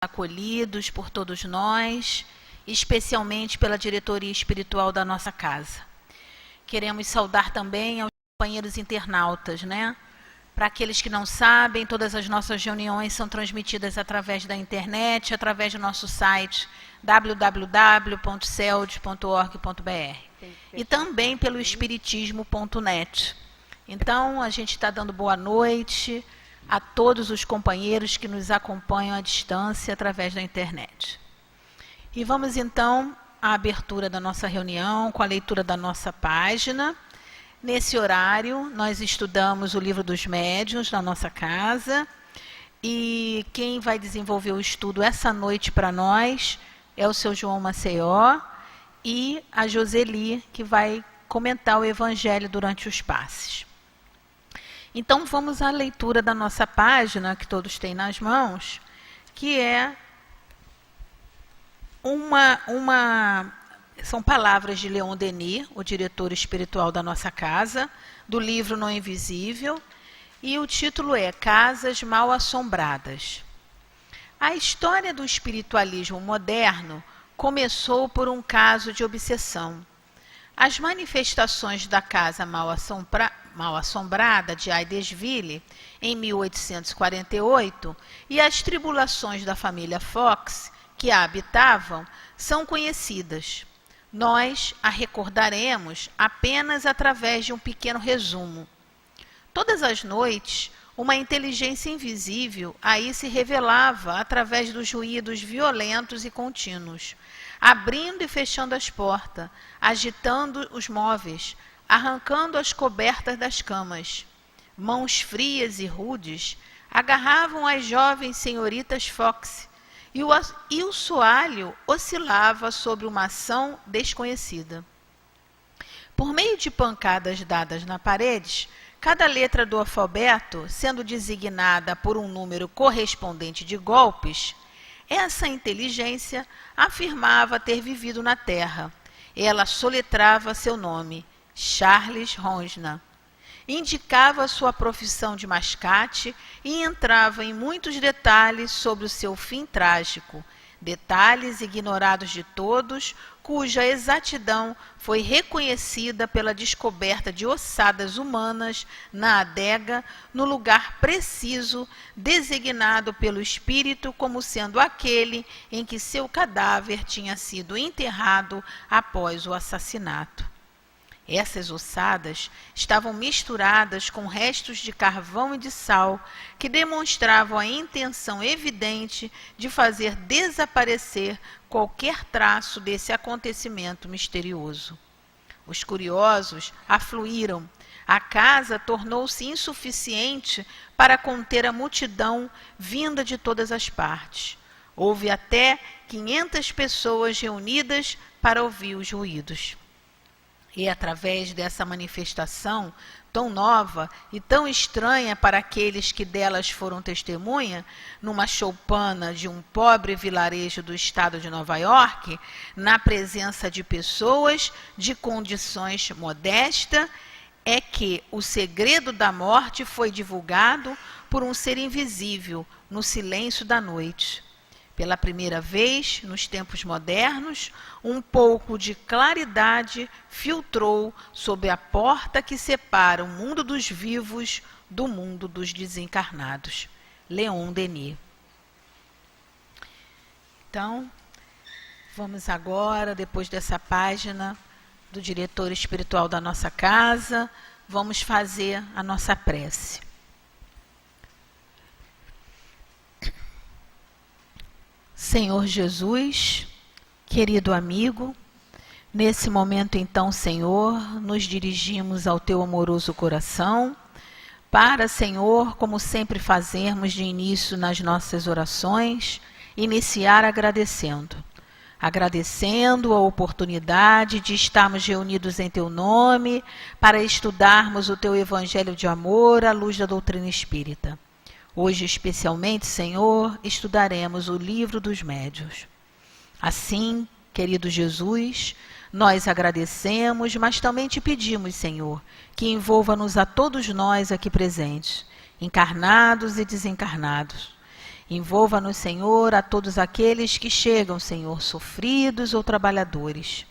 acolhidos por todos nós, especialmente pela diretoria espiritual da nossa casa. Queremos saudar também aos companheiros internautas, né? Para aqueles que não sabem, todas as nossas reuniões são transmitidas através da internet, através do nosso site www.celd.org.br e também pelo espiritismo.net. Então, a gente está dando boa noite a todos os companheiros que nos acompanham à distância através da internet. E vamos então à abertura da nossa reunião com a leitura da nossa página. Nesse horário, nós estudamos o Livro dos Médiuns na nossa casa, e quem vai desenvolver o estudo essa noite para nós é o seu João Maceió e a Joseli, que vai comentar o Evangelho durante os passes. Então, vamos à leitura da nossa página, que todos têm nas mãos, que é são palavras de Leon Denis, o diretor espiritual da nossa casa, do livro No Invisível, e o título é Casas Mal Assombradas. A história do espiritualismo moderno começou por um caso de obsessão. As manifestações da casa mal assombrada de Aidesville, em 1848, e as tribulações da família Fox, que a habitavam, são conhecidas. Nós a recordaremos apenas através de um pequeno resumo. Todas as noites, uma inteligência invisível aí se revelava através dos ruídos violentos e contínuos, abrindo e fechando as portas, agitando os móveis, arrancando as cobertas das camas. Mãos frias e rudes agarravam as jovens senhoritas Fox, e o soalho oscilava sobre uma ação desconhecida. Por meio de pancadas dadas na parede, cada letra do alfabeto sendo designada por um número correspondente de golpes, essa inteligência afirmava ter vivido na Terra. Ela soletrava seu nome, Charles Ronsna. Indicava sua profissão de mascate e entrava em muitos detalhes sobre o seu fim trágico, detalhes ignorados de todos, cuja exatidão foi reconhecida pela descoberta de ossadas humanas na adega, no lugar preciso designado pelo espírito como sendo aquele em que seu cadáver tinha sido enterrado após o assassinato. Essas ossadas estavam misturadas com restos de carvão e de sal, que demonstravam a intenção evidente de fazer desaparecer qualquer traço desse acontecimento misterioso. Os curiosos afluíram. A casa tornou-se insuficiente para conter a multidão vinda de todas as partes. Houve até 500 pessoas reunidas para ouvir os ruídos. E através dessa manifestação tão nova e tão estranha para aqueles que delas foram testemunha, numa choupana de um pobre vilarejo do estado de Nova York, na presença de pessoas de condições modestas, é que o segredo da morte foi divulgado por um ser invisível no silêncio da noite. Pela primeira vez, nos tempos modernos, um pouco de claridade filtrou sob a porta que separa o mundo dos vivos do mundo dos desencarnados. Leon Denis. Então, vamos agora, depois dessa página do diretor espiritual da nossa casa, vamos fazer a nossa prece. Senhor Jesus, querido amigo, nesse momento então, Senhor, nos dirigimos ao teu amoroso coração, para, Senhor, como sempre fazemos de início nas nossas orações, iniciar agradecendo a oportunidade de estarmos reunidos em teu nome, para estudarmos o teu evangelho de amor à luz da doutrina espírita. Hoje, especialmente, Senhor, estudaremos o Livro dos Médiuns. Assim, querido Jesus, nós agradecemos, mas também te pedimos, Senhor, que envolva-nos a todos nós aqui presentes, encarnados e desencarnados, Envolva-nos, Senhor, a todos aqueles que chegam, Senhor, sofridos ou trabalhadores.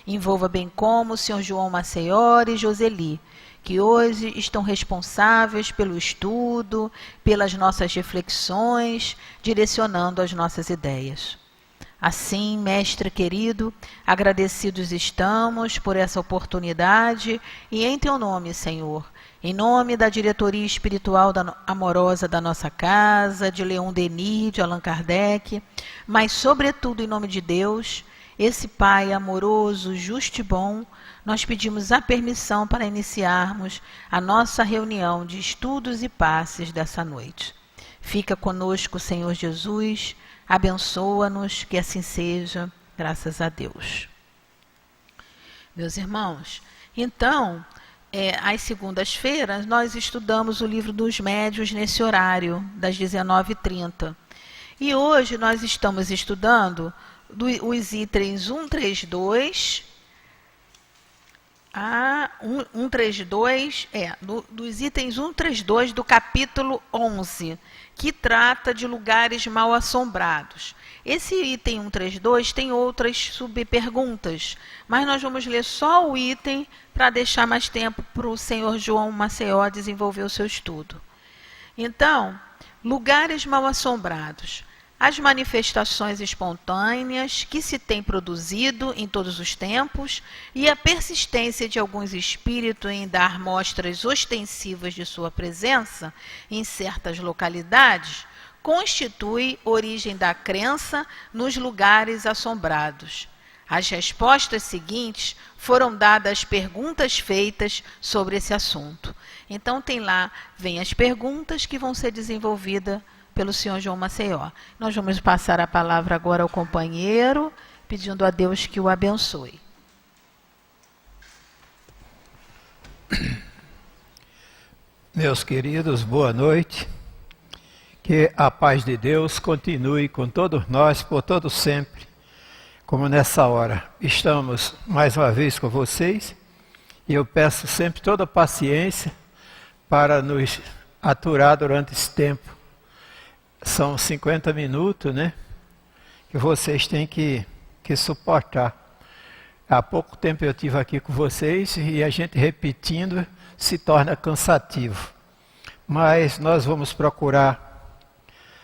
Envolva bem como o Sr. João Maceió e Joseli, que hoje estão responsáveis pelo estudo, pelas nossas reflexões, direcionando as nossas ideias. Assim, Mestre querido, agradecidos estamos por essa oportunidade e em Teu nome, Senhor, em nome da diretoria espiritual amorosa da nossa casa, de Leon Denis, de Allan Kardec, mas sobretudo em nome de Deus, esse Pai amoroso, justo e bom, nós pedimos a permissão para iniciarmos a nossa reunião de estudos e passes dessa noite. Fica conosco, Senhor Jesus, abençoa-nos, que assim seja, graças a Deus. Meus irmãos, então, às segundas-feiras, nós estudamos o livro dos médiuns nesse horário, das 19h30. E hoje nós estamos estudando os itens 132 a 132, dos itens 132 do capítulo 11, que trata de lugares mal assombrados. Esse item 132 tem outras subperguntas, mas nós vamos ler só o item para deixar mais tempo para o senhor João Maceió desenvolver o seu estudo. Então, lugares mal assombrados. As manifestações espontâneas que se têm produzido em todos os tempos e a persistência de alguns espíritos em dar mostras ostensivas de sua presença em certas localidades constitui origem da crença nos lugares assombrados. As respostas seguintes foram dadas às perguntas feitas sobre esse assunto. Então vem as perguntas que vão ser desenvolvidas pelo senhor João Maceió. Nós vamos passar a palavra agora ao companheiro, pedindo a Deus que o abençoe. Meus queridos, boa noite. Que a paz de Deus continue com todos nós, por todo sempre, como nessa hora. Estamos mais uma vez com vocês, e eu peço sempre toda a paciência para nos aturar durante esse tempo. São 50 minutos, né? Que vocês têm que suportar. Há pouco tempo eu estive aqui com vocês e a gente repetindo se torna cansativo. Mas nós vamos procurar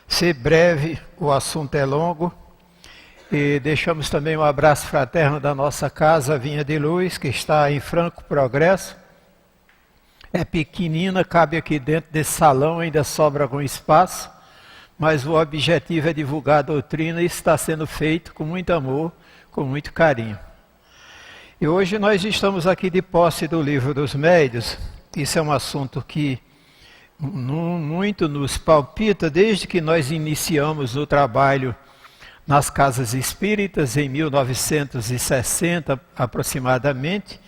ser breve, o assunto é longo. E deixamos também um abraço fraterno da nossa casa, Vinha de Luz, que está em franco progresso. É pequenina, cabe aqui dentro desse salão, ainda sobra algum espaço. Mas o objetivo é divulgar a doutrina e está sendo feito com muito amor, com muito carinho. E hoje nós estamos aqui de posse do Livro dos Médiuns. Isso é um assunto que muito nos palpita desde que nós iniciamos o trabalho nas casas espíritas em 1960 aproximadamente,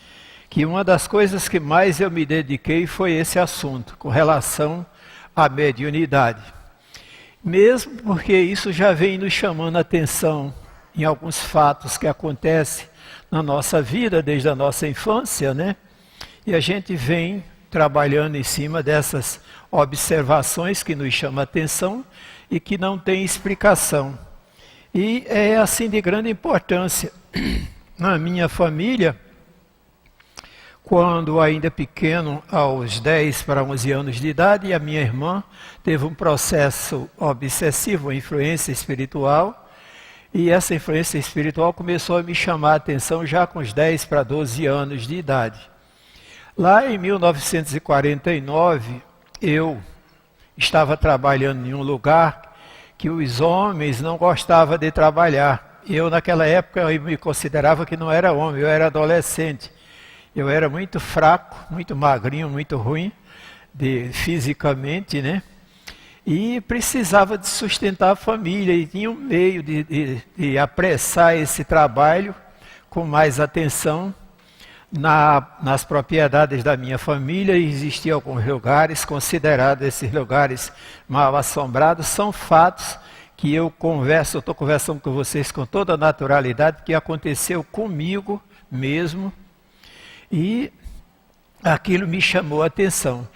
que uma das coisas que mais eu me dediquei foi esse assunto, com relação à mediunidade. Mesmo porque isso já vem nos chamando a atenção em alguns fatos que acontecem na nossa vida, desde a nossa infância, né? E a gente vem trabalhando em cima dessas observações que nos chamam a atenção e que não tem explicação. E é assim de grande importância. Na minha família, quando ainda pequeno, aos 10 para 11 anos de idade, a minha irmã teve um processo obsessivo, uma influência espiritual, e essa influência espiritual começou a me chamar a atenção já com os 10 para 12 anos de idade. Lá em 1949, eu estava trabalhando em um lugar que os homens não gostavam de trabalhar. Eu, naquela época, eu me considerava que não era homem, eu era adolescente. Eu era muito fraco, muito magrinho, muito ruim fisicamente, né? E precisava de sustentar a família e tinha um meio de apressar esse trabalho com mais atenção. Nas propriedades da minha família existiam alguns lugares considerados esses lugares mal assombrados. São fatos que eu estou conversando com vocês com toda a naturalidade, que aconteceu comigo mesmo. E aquilo me chamou a atenção.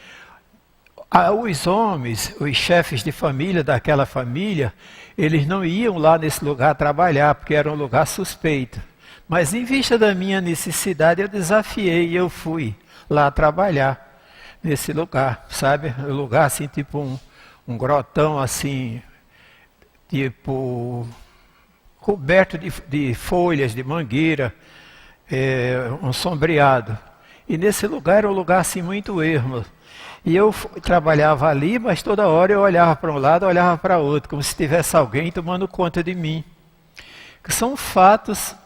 Os homens, os chefes de família daquela família, eles não iam lá nesse lugar trabalhar, porque era um lugar suspeito. Mas em vista da minha necessidade, eu desafiei e eu fui lá trabalhar nesse lugar, sabe? Um lugar assim, tipo um grotão assim, tipo coberto de folhas, de mangueira, um sombreado. E nesse lugar era um lugar assim muito ermo. E eu trabalhava ali, mas toda hora eu olhava para um lado, olhava para outro, como se tivesse alguém tomando conta de mim. Que são fatos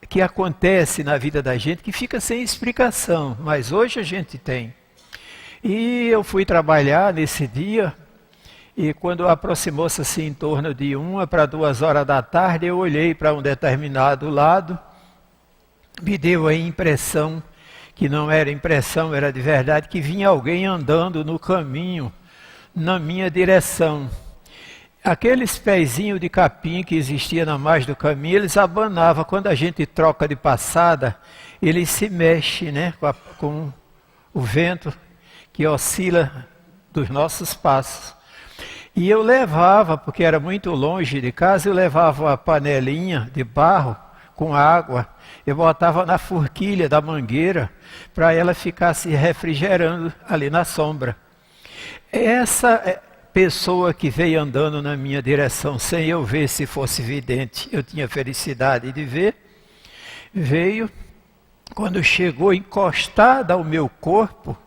que acontecem na vida da gente que fica sem explicação, mas hoje a gente tem. E eu fui trabalhar nesse dia, e quando aproximou-se assim em torno de 1 para 2 horas da tarde, eu olhei para um determinado lado, me deu a impressão, que não era impressão, era de verdade, que vinha alguém andando no caminho, na minha direção. Aqueles pezinhos de capim que existia na margem do caminho, eles abanavam. Quando a gente troca de passada, ele se mexe, né, com o vento que oscila dos nossos passos. E eu levava, porque era muito longe de casa, eu levava uma panelinha de barro com água. Eu botava na forquilha da mangueira para ela ficar se refrigerando ali na sombra. Essa pessoa que veio andando na minha direção, sem eu ver se fosse vidente, eu tinha felicidade de ver, veio, quando chegou encostada ao meu corpo,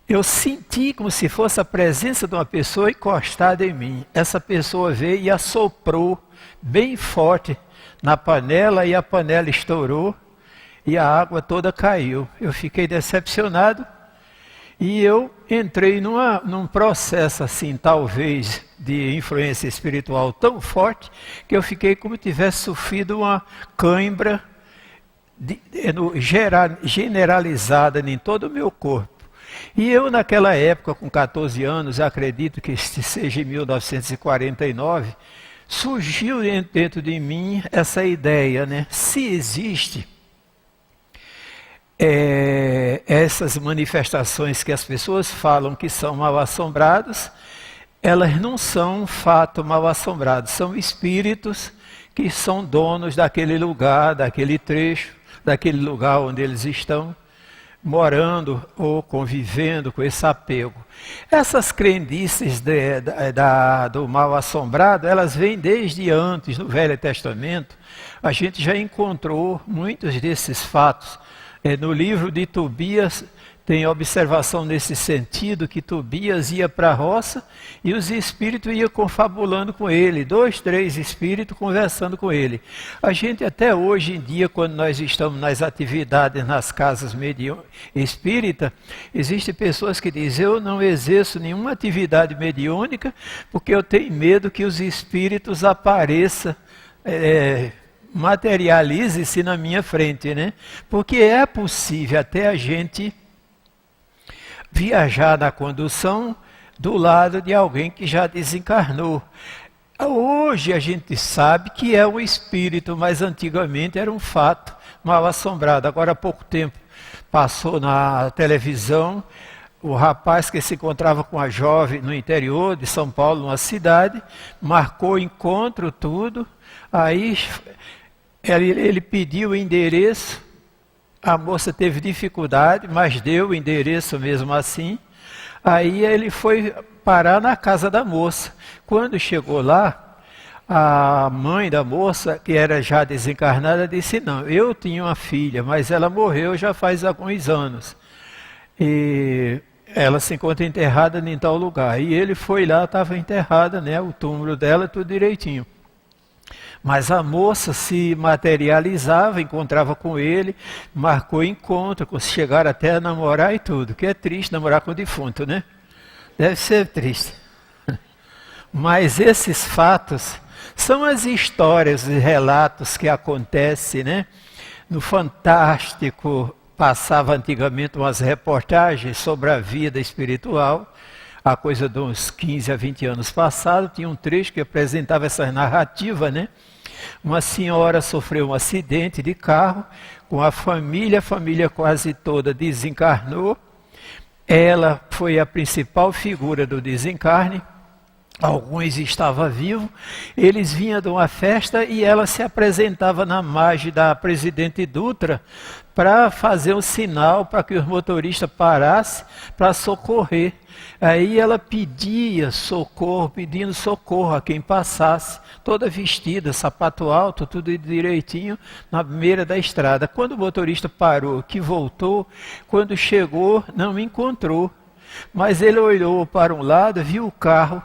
eu senti como se fosse a presença de uma pessoa encostada em mim. Essa pessoa veio e assoprou bem forte na panela, e a panela estourou e a água toda caiu. Eu fiquei decepcionado e eu entrei num processo assim, talvez, de influência espiritual tão forte, que eu fiquei como se tivesse sofrido uma cãibra generalizada em todo o meu corpo. E eu, naquela época, com 14 anos, acredito que este seja em 1949, surgiu dentro de mim essa ideia, né? Se existe essas manifestações que as pessoas falam que são mal-assombrados, elas não são um fato mal-assombrado, são espíritos que são donos daquele lugar, daquele trecho, daquele lugar onde eles estão morando ou convivendo com esse apego. Essas crendices do mal-assombrado, elas vêm desde antes, no Velho Testamento. A gente já encontrou muitos desses fatos. No livro de Tobias, tem observação nesse sentido, que Tobias ia para a roça e os espíritos iam confabulando com ele, 2, 3 espíritos conversando com ele. A gente até hoje em dia, quando nós estamos nas atividades nas casas espíritas, existem pessoas que dizem: eu não exerço nenhuma atividade mediúnica porque eu tenho medo que os espíritos apareçam, materialize-se na minha frente, né? Porque é possível até a gente viajar na condução do lado de alguém que já desencarnou. Hoje a gente sabe que é um espírito, mas antigamente era um fato mal-assombrado. Agora há pouco tempo passou na televisão o rapaz que se encontrava com a jovem no interior de São Paulo, numa cidade, marcou o encontro, tudo, aí ele pediu o endereço. A moça teve dificuldade, mas deu o endereço mesmo assim. Aí ele foi parar na casa da moça. Quando chegou lá, a mãe da moça, que era já desencarnada, disse: não, eu tinha uma filha, mas ela morreu já faz alguns anos. E ela se encontra enterrada em tal lugar. E ele foi lá, estava enterrada, né, o túmulo dela, tudo direitinho. Mas a moça se materializava, encontrava com ele, marcou encontro, chegaram até a namorar e tudo. Que é triste namorar com o defunto, né? Deve ser triste. Mas esses fatos são as histórias e relatos que acontecem, né? No Fantástico passava antigamente umas reportagens sobre a vida espiritual. A coisa de uns 15 a 20 anos passados, tinha um trecho que apresentava essa narrativa, né? Uma senhora sofreu um acidente de carro com a família quase toda desencarnou, ela foi a principal figura do desencarne. Alguns estavam vivos, eles vinham de uma festa e ela se apresentava na margem da Presidente Dutra para fazer um sinal para que os motoristas parassem para socorrer. Aí ela pedia socorro, pedindo socorro a quem passasse, toda vestida, sapato alto, tudo direitinho, na beira da estrada. Quando o motorista parou, que voltou, quando chegou, não me encontrou. Mas ele olhou para um lado, viu o carro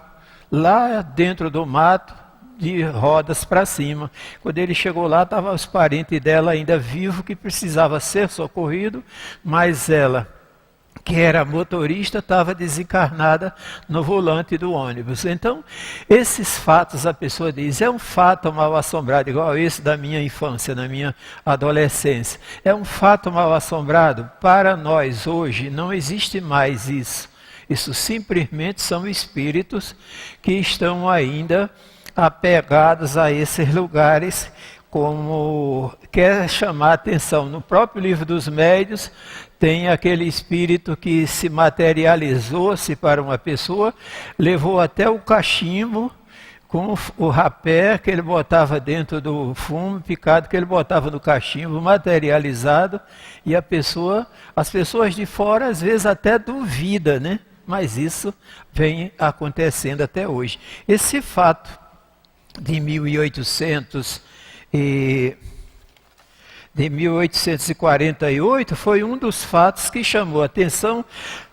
lá dentro do mato, de rodas para cima. Quando ele chegou lá, estavam os parentes dela ainda vivos, que precisava ser socorrido, mas ela, que era motorista, estava desencarnada no volante do ônibus. Então, esses fatos, a pessoa diz, é um fato mal assombrado, igual esse da minha infância, da minha adolescência. É um fato mal assombrado? Para nós hoje não existe mais isso. Isso simplesmente são espíritos que estão ainda apegados a esses lugares, como quer chamar a atenção. No próprio livro dos médiuns, tem aquele espírito que se materializou-se para uma pessoa, levou até o cachimbo, com o rapé que ele botava dentro do fumo picado, que ele botava no cachimbo, materializado, e as pessoas de fora às vezes até duvidam, né? Mas isso vem acontecendo até hoje. Esse fato de 1848 foi um dos fatos que chamou a atenção.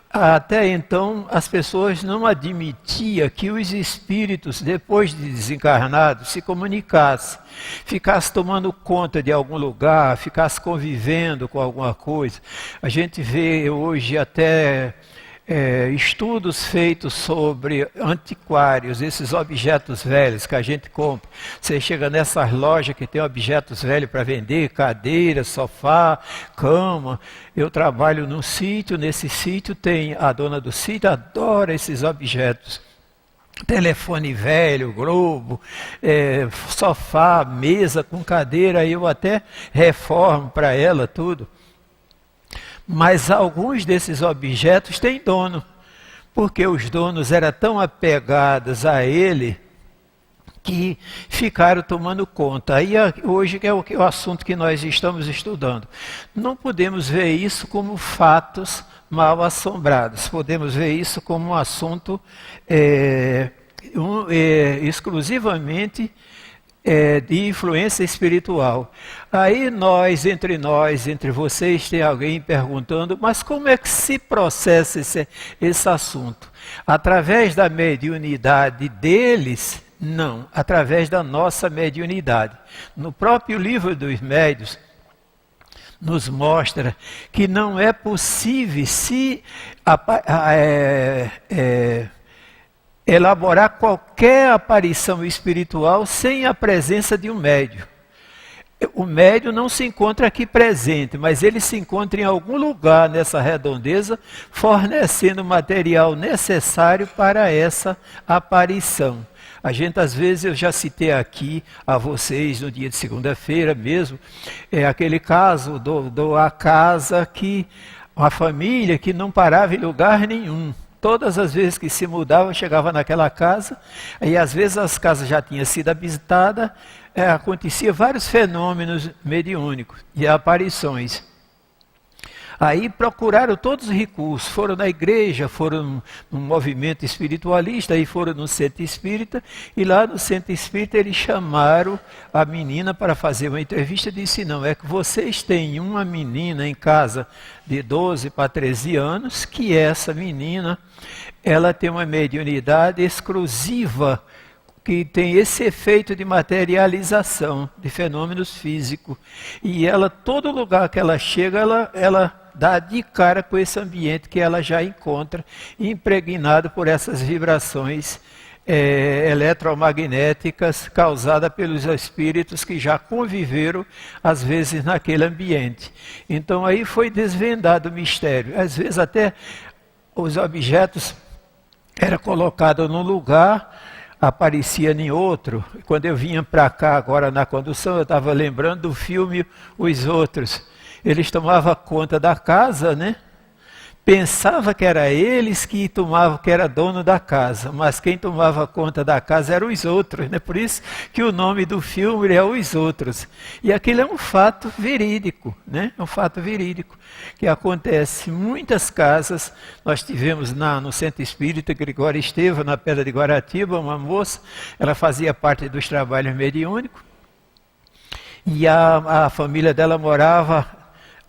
Até então, as pessoas não admitiam que os espíritos, depois de desencarnados, se comunicassem, ficassem tomando conta de algum lugar, ficassem convivendo com alguma coisa. A gente vê hoje até estudos feitos sobre antiquários, esses objetos velhos que a gente compra. Você chega nessas lojas que tem objetos velhos para vender, cadeira, sofá, cama. Eu trabalho num sítio, nesse sítio tem a dona do sítio, adora esses objetos. Telefone velho, globo, sofá, mesa com cadeira, eu até reformo para ela tudo. Mas alguns desses objetos têm dono, porque os donos eram tão apegados a ele que ficaram tomando conta. Aí hoje é o assunto que nós estamos estudando. Não podemos ver isso como fatos mal assombrados, podemos ver isso como um assunto exclusivamente de influência espiritual. Aí entre vocês, tem alguém perguntando, mas como é que se processa esse assunto? Através da mediunidade deles? Não, através da nossa mediunidade. No próprio livro dos médiuns, nos mostra que não é possível elaborar qualquer aparição espiritual sem a presença de um médium. O médium não se encontra aqui presente, mas ele se encontra em algum lugar nessa redondeza, fornecendo o material necessário para essa aparição. A gente, às vezes, eu já citei aqui a vocês, no dia de segunda-feira mesmo, aquele caso a casa que, uma família que não parava em lugar nenhum. Todas as vezes que se mudava, chegava naquela casa, e às vezes as casas já tinham sido habitadas, acontecia vários fenômenos mediúnicos e aparições. Aí procuraram todos os recursos, foram na igreja, foram num movimento espiritualista, aí foram no centro espírita, e lá no centro espírita eles chamaram a menina para fazer uma entrevista e disse, não, é que vocês têm uma menina em casa de 12 para 13 anos, que essa menina, ela tem uma mediunidade exclusiva, que tem esse efeito de materialização de fenômenos físicos. E ela, todo lugar que ela chega, ela dá de cara com esse ambiente que ela já encontra, impregnado por essas vibrações eletromagnéticas causadas pelos espíritos que já conviveram, às vezes, naquele ambiente. Então aí foi desvendado o mistério. Às vezes até os objetos eram colocados num lugar, aparecia em outro. Quando eu vinha para cá agora na condução, eu estava lembrando do filme Os Outros. Eles tomavam conta da casa, né? Pensava que era eles que tomavam, que era dono da casa, mas quem tomava conta da casa eram os outros, né? Por isso que o nome do filme é Os Outros. E aquilo é um fato verídico, né? É um fato verídico que acontece em muitas casas. Nós tivemos no Centro Espírita Gregório Estevão, na Pedra de Guaratiba, uma moça, ela fazia parte dos trabalhos mediúnicos, e a família dela morava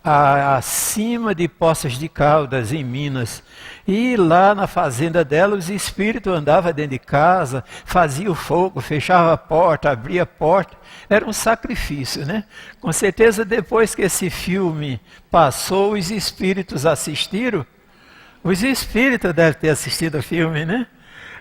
acima de Poços de Caldas, em Minas. E lá na fazenda dela, os espíritos andavam dentro de casa, faziam fogo, fechava a porta, abria a porta. Era um sacrifício, né? Com certeza, depois que esse filme passou, os espíritos assistiram. Os espíritos devem ter assistido o filme, né?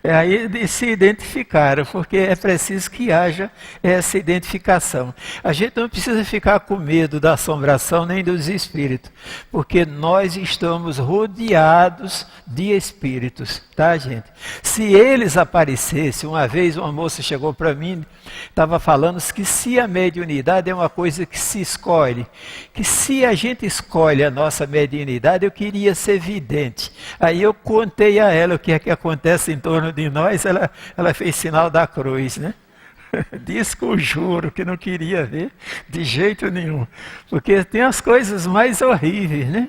Aí se identificaram, porque é preciso que haja essa identificação. A gente não precisa ficar com medo da assombração nem dos espíritos, porque nós estamos rodeados de espíritos, tá, gente? Se eles aparecessem, uma vez uma moça chegou para mim, estava falando que se a mediunidade é uma coisa que se escolhe, que se a gente escolhe a nossa mediunidade, eu queria ser vidente. Aí eu contei a ela o que é que acontece em torno de nós, ela fez sinal da cruz, né? Diz que eu juro que não queria ver de jeito nenhum, porque tem as coisas mais horríveis, né?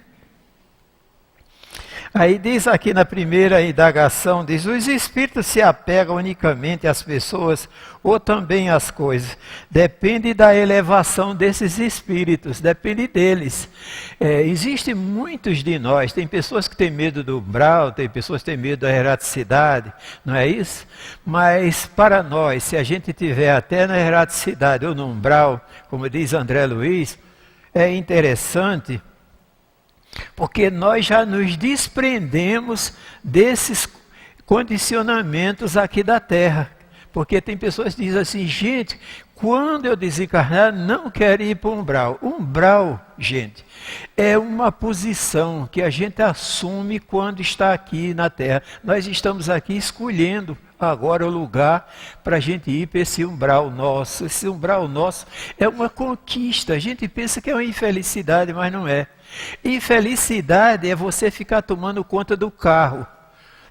Aí diz aqui na primeira indagação, diz, os espíritos se apegam unicamente às pessoas ou também às coisas. Depende da elevação desses espíritos, depende deles. Existem muitos de nós, tem pessoas que têm medo do umbral, tem pessoas que têm medo da erraticidade, não é isso? Mas para nós, se a gente tiver até na erraticidade ou no umbral, como diz André Luiz, é interessante, porque nós já nos desprendemos desses condicionamentos aqui da Terra. Porque tem pessoas que dizem assim, gente, quando eu desencarnar, não quero ir para o umbral. Umbral, gente, é uma posição que a gente assume quando está aqui na Terra. Nós estamos aqui escolhendo agora o lugar para a gente ir para esse umbral nosso. Esse umbral nosso é uma conquista. A gente pensa que é uma infelicidade, mas não é. Infelicidade é você ficar tomando conta do carro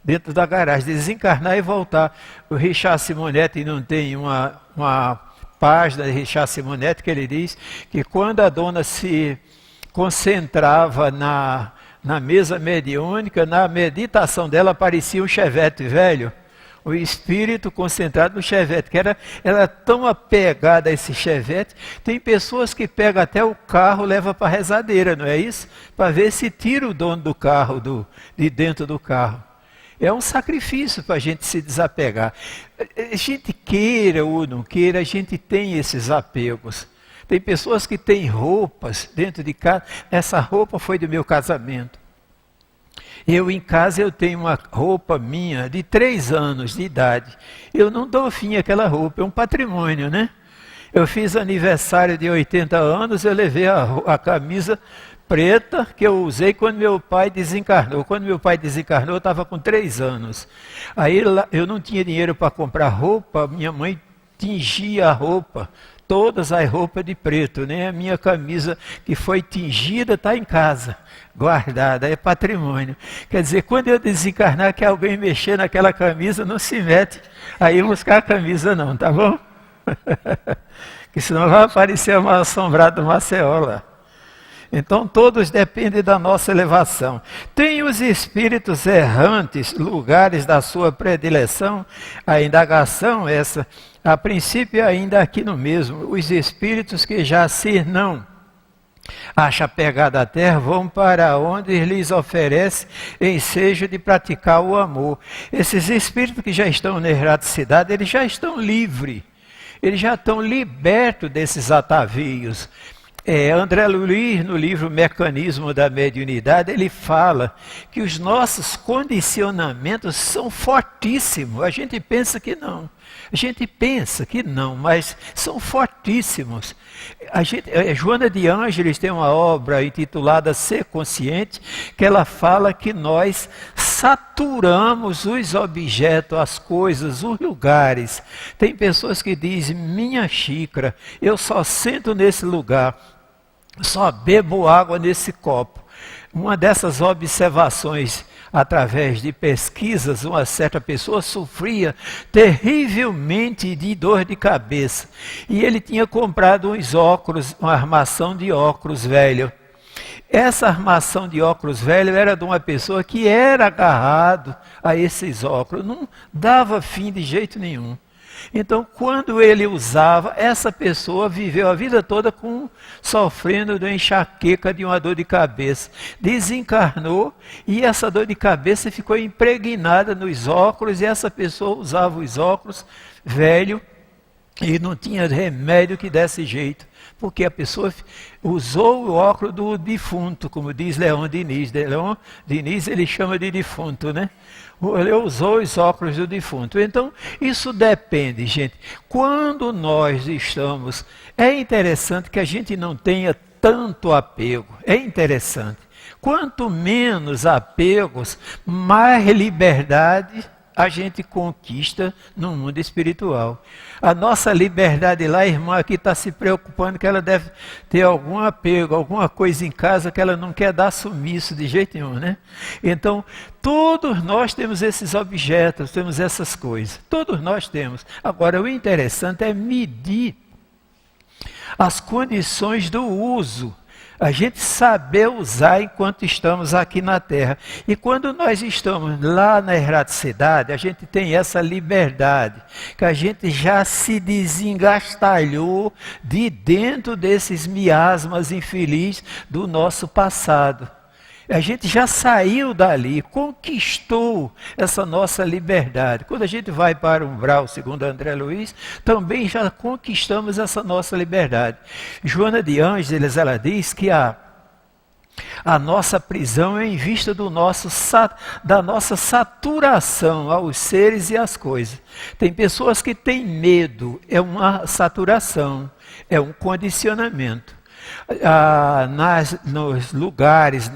dentro da garagem, desencarnar e voltar. O Richard Simonetti não tem uma página de Richard Simonetti que ele diz que quando a dona se concentrava na mesa mediúnica, na meditação dela aparecia um chevette velho, o espírito concentrado no chevette, que era tão apegada a esse chevette. Tem pessoas que pegam até o carro, leva para a rezadeira, não é isso? Para ver se tira o dono do carro de dentro do carro. É um sacrifício para a gente se desapegar. A gente queira ou não queira, a gente tem esses apegos. Tem pessoas que têm roupas dentro de casa. Essa roupa foi do meu casamento. Eu em casa eu tenho uma roupa minha de 3 anos de idade. Eu não dou fim àquela roupa, é um patrimônio, né? Eu fiz aniversário de 80 anos, eu levei a camisa preta que eu usei quando meu pai desencarnou. Quando meu pai desencarnou, eu estava com 3 anos. Aí eu não tinha dinheiro para comprar roupa, minha mãe tingia a roupa. Todas as roupas de preto, nem a minha camisa que foi tingida está em casa, guardada, é patrimônio. Quer dizer, quando eu desencarnar que alguém mexer naquela camisa, não se mete aí buscar a camisa não, tá bom? Que senão vai aparecer a mal assombrada do Maceió lá. Então todos dependem da nossa elevação. Tem os espíritos errantes, lugares da sua predileção, a indagação essa, a princípio ainda aqui no mesmo, os espíritos que já se não acham pegada à terra, vão para onde lhes oferece ensejo de praticar o amor. Esses espíritos que já estão na erraticidade, eles já estão livres, eles já estão libertos desses atavios. André Luiz, no livro Mecanismo da Mediunidade, ele fala que os nossos condicionamentos são fortíssimos. A gente pensa que não, mas são fortíssimos. Joana de Ângeles tem uma obra intitulada Ser Consciente, que ela fala que nós saturamos os objetos, as coisas, os lugares. Tem pessoas que dizem, minha xícara, eu só sento nesse lugar, só bebo água nesse copo. uma dessas observações, através de pesquisas, uma certa pessoa sofria terrivelmente de dor de cabeça. E ele tinha comprado uns óculos, uma armação de óculos velho. Essa armação de óculos velho era de uma pessoa que era agarrado a esses óculos, não dava fim de jeito nenhum. Então, quando ele usava, essa pessoa viveu a vida toda sofrendo de uma enxaqueca, de uma dor de cabeça. Desencarnou e essa dor de cabeça ficou impregnada nos óculos, e essa pessoa usava os óculos velho e não tinha remédio que desse jeito, porque a pessoa usou o óculos do defunto, como diz Leon Denis. Leon Denis ele chama de defunto, né? Ele usou os óculos do defunto. Então, isso depende, gente. Quando nós estamos... É interessante que a gente não tenha tanto apego. É interessante. Quanto menos apegos, mais liberdade a gente conquista no mundo espiritual. A nossa liberdade lá, a irmã aqui está se preocupando que ela deve ter algum apego, alguma coisa em casa que ela não quer dar sumiço de jeito nenhum, né? Então, todos nós temos esses objetos, temos essas coisas. Todos nós temos. Agora, o interessante é medir as condições do uso. A gente saber usar enquanto estamos aqui na Terra. E quando nós estamos lá na erraticidade, a gente tem essa liberdade, que a gente já se desengastalhou de dentro desses miasmas infelizes do nosso passado. A gente já saiu dali, conquistou essa nossa liberdade. Quando a gente vai para o umbral, segundo André Luiz, também já conquistamos essa nossa liberdade. Joana de Ângeles, ela diz que a nossa prisão é em vista da nossa saturação aos seres e às coisas. Tem pessoas que têm medo, é uma saturação, é um condicionamento. Nos lugares,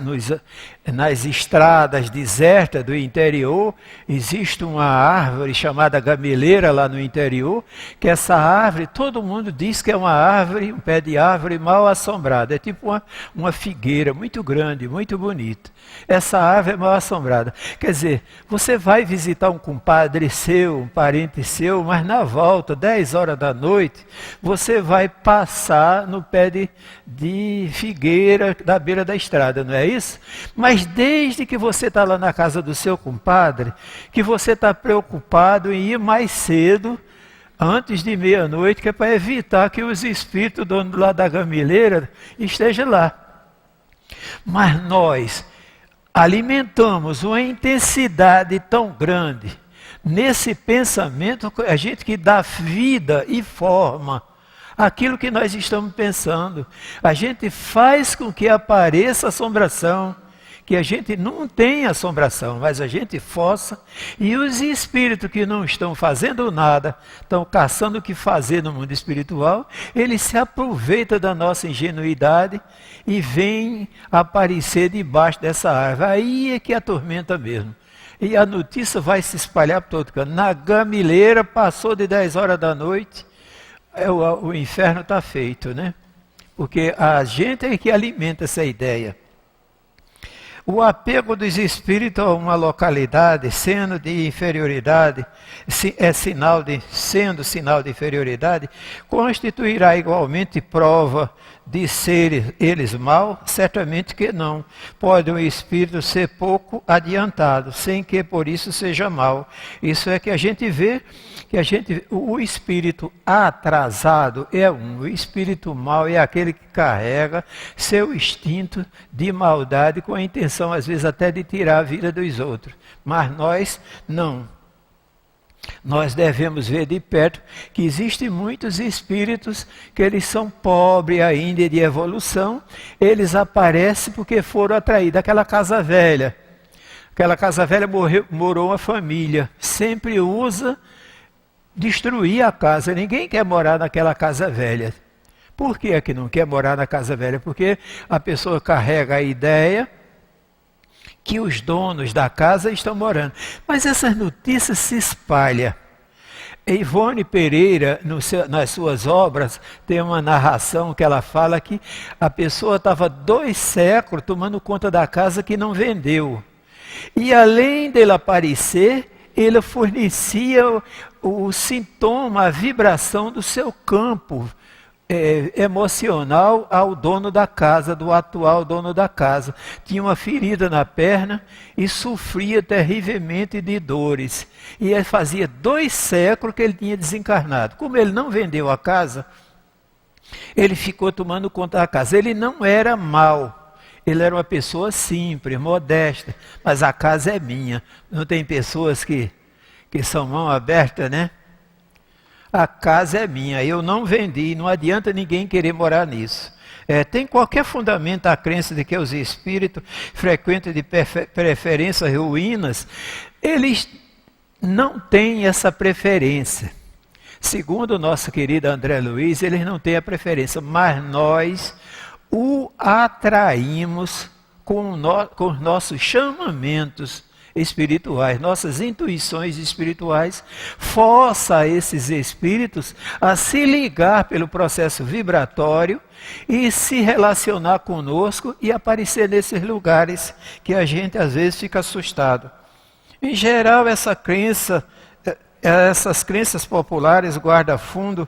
nas estradas desertas do interior, existe uma árvore chamada gameleira lá no interior, que essa árvore, todo mundo diz que é uma árvore, um pé de árvore mal assombrado. É tipo uma figueira muito grande, muito bonita. Essa árvore é mal assombrada. Quer dizer, você vai visitar um compadre seu, um parente seu, mas na volta, 10 horas da noite, você vai passar no pé de figueira da beira da estrada, não é isso? Mas desde que você está lá na casa do seu compadre, que você está preocupado em ir mais cedo, antes de meia-noite, que é para evitar que os espíritos dono lá da gameleira estejam lá. Mas nós alimentamos uma intensidade tão grande nesse pensamento, a gente que dá vida e forma aquilo que nós estamos pensando. A gente faz com que apareça assombração, que a gente não tem assombração, mas a gente força, e os espíritos que não estão fazendo nada, estão caçando o que fazer no mundo espiritual, eles se aproveitam da nossa ingenuidade e vêm aparecer debaixo dessa árvore. Aí é que atormenta mesmo. E a notícia vai se espalhar por todo canto. Na gameleira, passou de 10 horas da noite, o inferno está feito, né? Porque a gente é que alimenta essa ideia. O apego dos espíritos a uma localidade, sendo de inferioridade, sendo sinal de inferioridade, constituirá igualmente prova de serem eles mal? Certamente que não. Pode um espírito ser pouco adiantado, sem que por isso seja mal. Isso é que a gente vê, o espírito atrasado é o espírito mau é aquele que carrega seu instinto de maldade com a intenção, às vezes, até de tirar a vida dos outros. Mas nós não. Nós devemos ver de perto que existem muitos espíritos que eles são pobres ainda de evolução, eles aparecem porque foram atraídos. Aquela casa velha morou uma família, sempre usa destruir a casa, ninguém quer morar naquela casa velha. Por que é que não quer morar na casa velha? Porque a pessoa carrega a ideia que os donos da casa estão morando. Mas essas notícias se espalham. Ivone Pereira, nas suas obras, tem uma narração que ela fala que a pessoa estava 2 séculos tomando conta da casa que não vendeu. E além dele aparecer, ele fornecia o sintoma, a vibração do seu campo emocional ao dono da casa, do atual dono da casa. Tinha uma ferida na perna e sofria terrivelmente de dores. E ele fazia 2 séculos que ele tinha desencarnado. Como ele não vendeu a casa, ele ficou tomando conta da casa. Ele não era mau. Ele era uma pessoa simples, modesta. Mas a casa é minha. Não tem pessoas que são mão aberta, né? A casa é minha, eu não vendi, não adianta ninguém querer morar nisso. Tem qualquer fundamento a crença de que os espíritos frequentam de preferência ruínas, eles não têm essa preferência. Segundo o nosso querido André Luiz, eles não têm a preferência, mas nós o atraímos com os nossos chamamentos espirituais, nossas intuições espirituais, força esses espíritos a se ligar pelo processo vibratório e se relacionar conosco e aparecer nesses lugares que a gente às vezes fica assustado. Em geral, essas crenças populares guardam fundo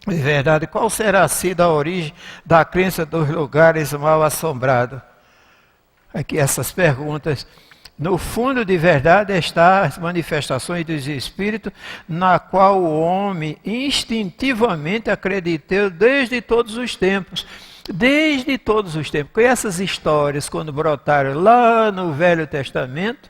de verdade. Qual será sido a origem da crença dos lugares mal assombrados? Aqui essas perguntas. No fundo de verdade está as manifestações dos espíritos, na qual o homem instintivamente acreditou desde todos os tempos. Desde todos os tempos. Com essas histórias, quando brotaram lá no Velho Testamento,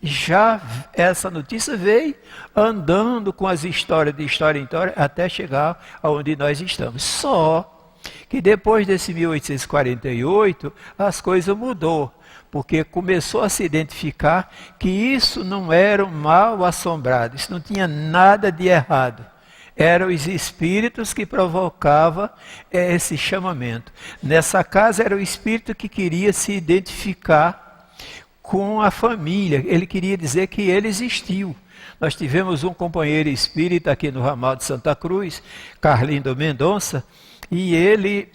já essa notícia veio andando com as histórias de história em história até chegar aonde nós estamos. Só que depois desse 1848, as coisas mudou. Porque começou a se identificar que isso não era um mal assombrado, isso não tinha nada de errado. Eram os espíritos que provocavam esse chamamento. Nessa casa era o espírito que queria se identificar com a família, ele queria dizer que ele existiu. Nós tivemos um companheiro espírita aqui no ramal de Santa Cruz, Carlindo Mendonça, e ele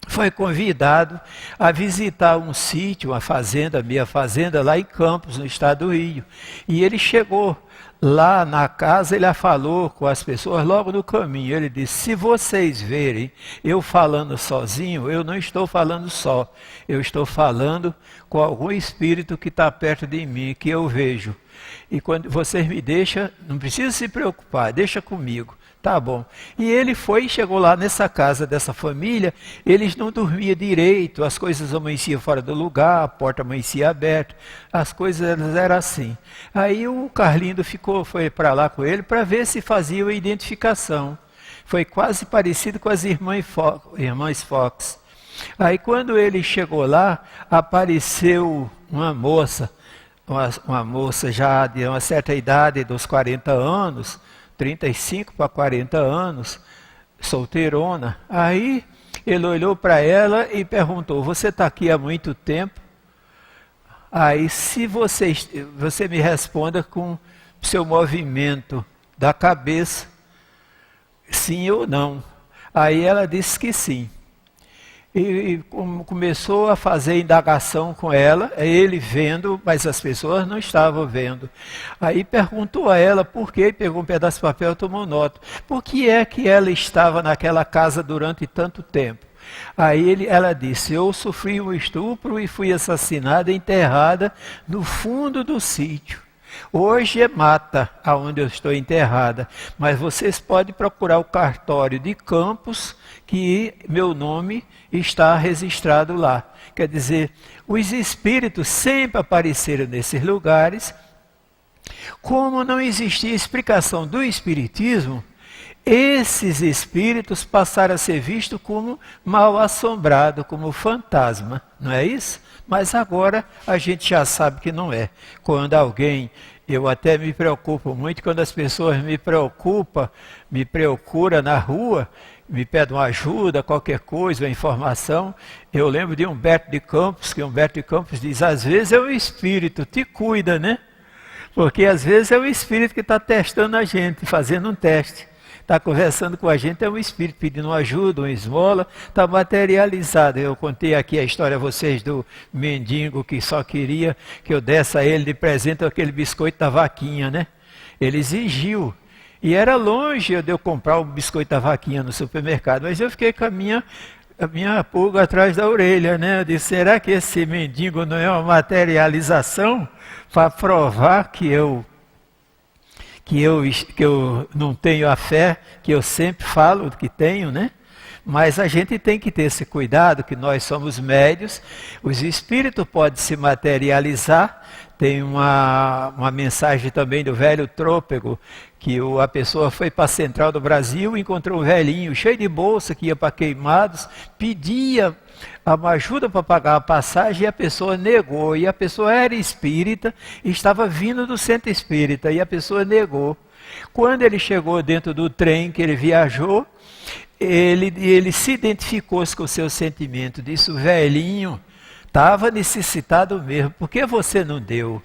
foi convidado a visitar um sítio, uma fazenda, minha fazenda, lá em Campos, no estado do Rio. E ele chegou lá na casa, ele falou com as pessoas logo no caminho. Ele disse, se vocês verem eu falando sozinho, eu não estou falando só. Eu estou falando com algum espírito que está perto de mim, que eu vejo. E quando vocês me deixam, não precisa se preocupar, deixa comigo. Tá bom. E ele foi e chegou lá nessa casa dessa família, eles não dormiam direito, as coisas amanheciam fora do lugar, a porta amanhecia aberta, as coisas eram assim. Aí o Carlindo foi para lá com ele para ver se fazia a identificação. Foi quase parecido com as irmãs Fox. Aí quando ele chegou lá, apareceu uma moça já de uma certa idade, dos 40 anos, 35 para 40 anos, solteirona. Aí ele olhou para ela e perguntou, você está aqui há muito tempo? Aí se você me responda com seu movimento da cabeça, sim ou não. Aí ela disse que sim. E começou a fazer indagação com ela, ele vendo, mas as pessoas não estavam vendo. Aí perguntou a ela por quê, pegou um pedaço de papel e tomou nota. Por que é que ela estava naquela casa durante tanto tempo? Aí ela disse, eu sofri um estupro e fui assassinada, enterrada no fundo do sítio. Hoje é mata, aonde eu estou enterrada, mas vocês podem procurar o cartório de Campos, que meu nome está registrado lá. Quer dizer, os espíritos sempre apareceram nesses lugares. Como não existia explicação do espiritismo, esses espíritos passaram a ser vistos como mal assombrado, como fantasma, não é isso? Mas agora a gente já sabe que não é. Quando alguém, eu até me preocupo muito, quando as pessoas me procuram na rua, me pedem uma ajuda, qualquer coisa, uma informação, eu lembro de Humberto de Campos, que Humberto de Campos diz, às vezes é o espírito, te cuida, né? Porque às vezes é o Espírito que está testando a gente, fazendo um teste. Está conversando com a gente, é um Espírito pedindo ajuda, uma esmola, está materializado. Eu contei aqui a história a vocês do mendigo que só queria que eu desse a ele de presente aquele biscoito da vaquinha, né? Ele exigiu. E era longe de eu comprar o biscoito da vaquinha no supermercado, mas eu fiquei com a minha pulga atrás da orelha, né? Eu disse, será que esse mendigo não é uma materialização para provar que eu não tenho a fé que eu sempre falo que tenho, né? Mas a gente tem que ter esse cuidado, que nós somos médios, os espíritos podem se materializar. Tem uma mensagem também do velho Trôpego, que a pessoa foi para a central do Brasil, encontrou um velhinho cheio de bolsa, que ia para Queimados, pedia uma ajuda para pagar a passagem e a pessoa negou. E a pessoa era espírita e estava vindo do centro espírita e a pessoa negou. Quando ele chegou dentro do trem que ele viajou, ele se identificou com o seu sentimento, disse, o velhinho estava necessitado mesmo, por que você não deu?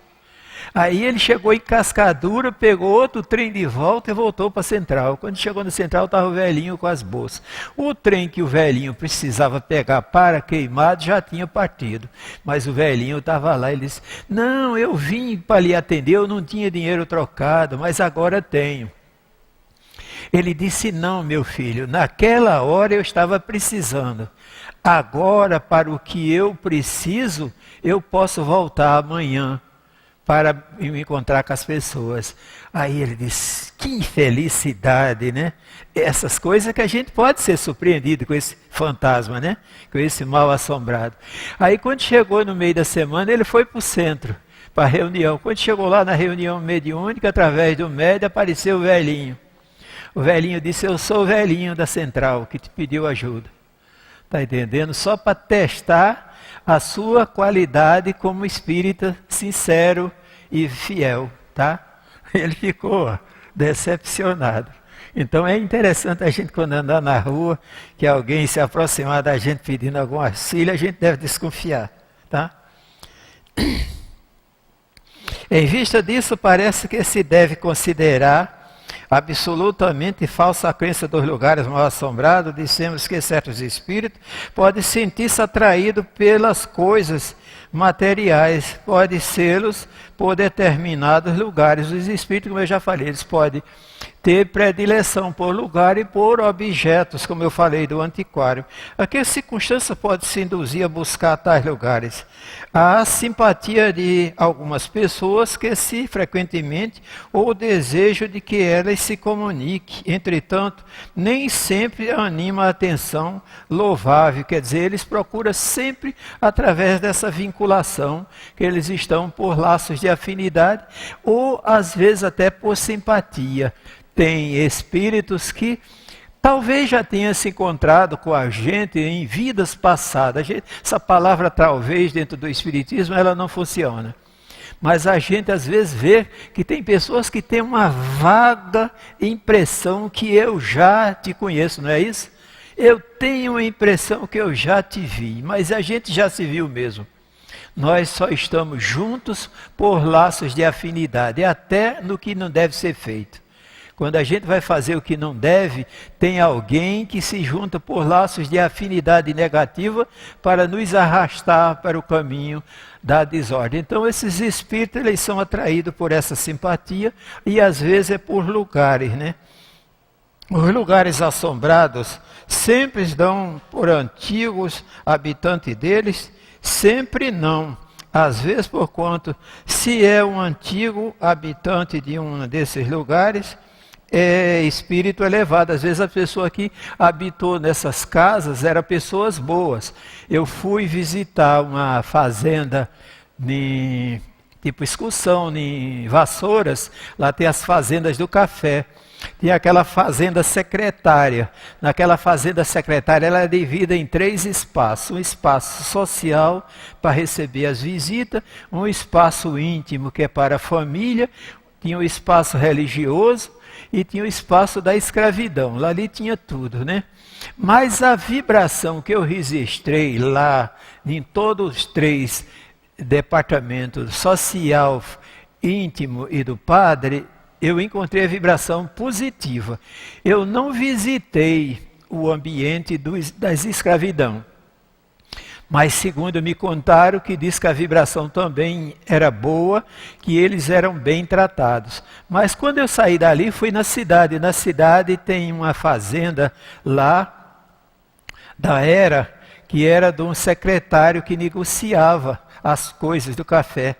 Aí ele chegou em Cascadura, pegou outro trem de volta e voltou para a central. Quando chegou na central estava o velhinho com as bolsas. O trem que o velhinho precisava pegar para Queimados já tinha partido. Mas o velhinho estava lá, ele disse, não, eu vim para lhe atender, eu não tinha dinheiro trocado, mas agora tenho. Ele disse, não, meu filho, naquela hora eu estava precisando. Agora, para o que eu preciso, eu posso voltar amanhã para me encontrar com as pessoas. Aí ele disse, que infelicidade, né? Essas coisas que a gente pode ser surpreendido com esse fantasma, né? Com esse mal assombrado. Aí quando chegou no meio da semana, ele foi para o centro, para a reunião. Quando chegou lá na reunião mediúnica, através do médium, apareceu o velhinho. O velhinho disse, eu sou o velhinho da central que te pediu ajuda. Está entendendo? Só para testar a sua qualidade como espírita sincero e fiel, tá? Ele ficou decepcionado. Então é interessante a gente, quando andar na rua, que alguém se aproximar da gente pedindo algum auxílio, a gente deve desconfiar, tá? Em vista disso, parece que se deve considerar absolutamente falsa a crença dos lugares mal assombrados. Dissemos que certos espíritos podem sentir-se atraídos pelas coisas materiais, pode sê-los por determinados lugares. Os espíritos, como eu já falei, eles podem ter predileção por lugar e por objetos, como eu falei do antiquário. A que circunstância pode se induzir a buscar tais lugares? A simpatia de algumas pessoas que se frequentemente, ou o desejo de que elas se comuniquem. Entretanto, nem sempre anima a atenção louvável, quer dizer, eles procuram sempre através dessa vinculação, que eles estão por laços de afinidade, ou às vezes até por simpatia. Tem espíritos que talvez já tenham se encontrado com a gente em vidas passadas. Essa palavra talvez dentro do espiritismo ela não funciona. Mas a gente às vezes vê que tem pessoas que têm uma vaga impressão que eu já te conheço, não é isso? Eu tenho a impressão que eu já te vi, mas a gente já se viu mesmo. Nós só estamos juntos por laços de afinidade, até no que não deve ser feito. Quando a gente vai fazer o que não deve, tem alguém que se junta por laços de afinidade negativa para nos arrastar para o caminho da desordem. Então esses espíritos eles são atraídos por essa simpatia e às vezes é por lugares, né? Os lugares assombrados sempre dão por antigos habitantes deles, sempre não. Às vezes por quanto, se é um antigo habitante de um desses lugares, é espírito elevado. Às vezes a pessoa que habitou nessas casas eram pessoas boas. Eu fui visitar uma fazenda tipo excursão em Vassouras, lá tem as fazendas do café. Tinha aquela fazenda secretária. Naquela fazenda secretária ela é dividida em 3 espaços. Um espaço social para receber as visitas, um espaço íntimo que é para a família, tinha o espaço religioso e tinha o espaço da escravidão. Lá ali tinha tudo, né? Mas a vibração que eu registrei lá, em todos os 3 departamentos, social, íntimo e do padre, eu encontrei a vibração positiva. Eu não visitei o ambiente das escravidão. Mas segundo me contaram, que diz que a vibração também era boa, que eles eram bem tratados. Mas quando eu saí dali, fui na cidade. Na cidade tem uma fazenda lá, que era de um secretário que negociava as coisas do café.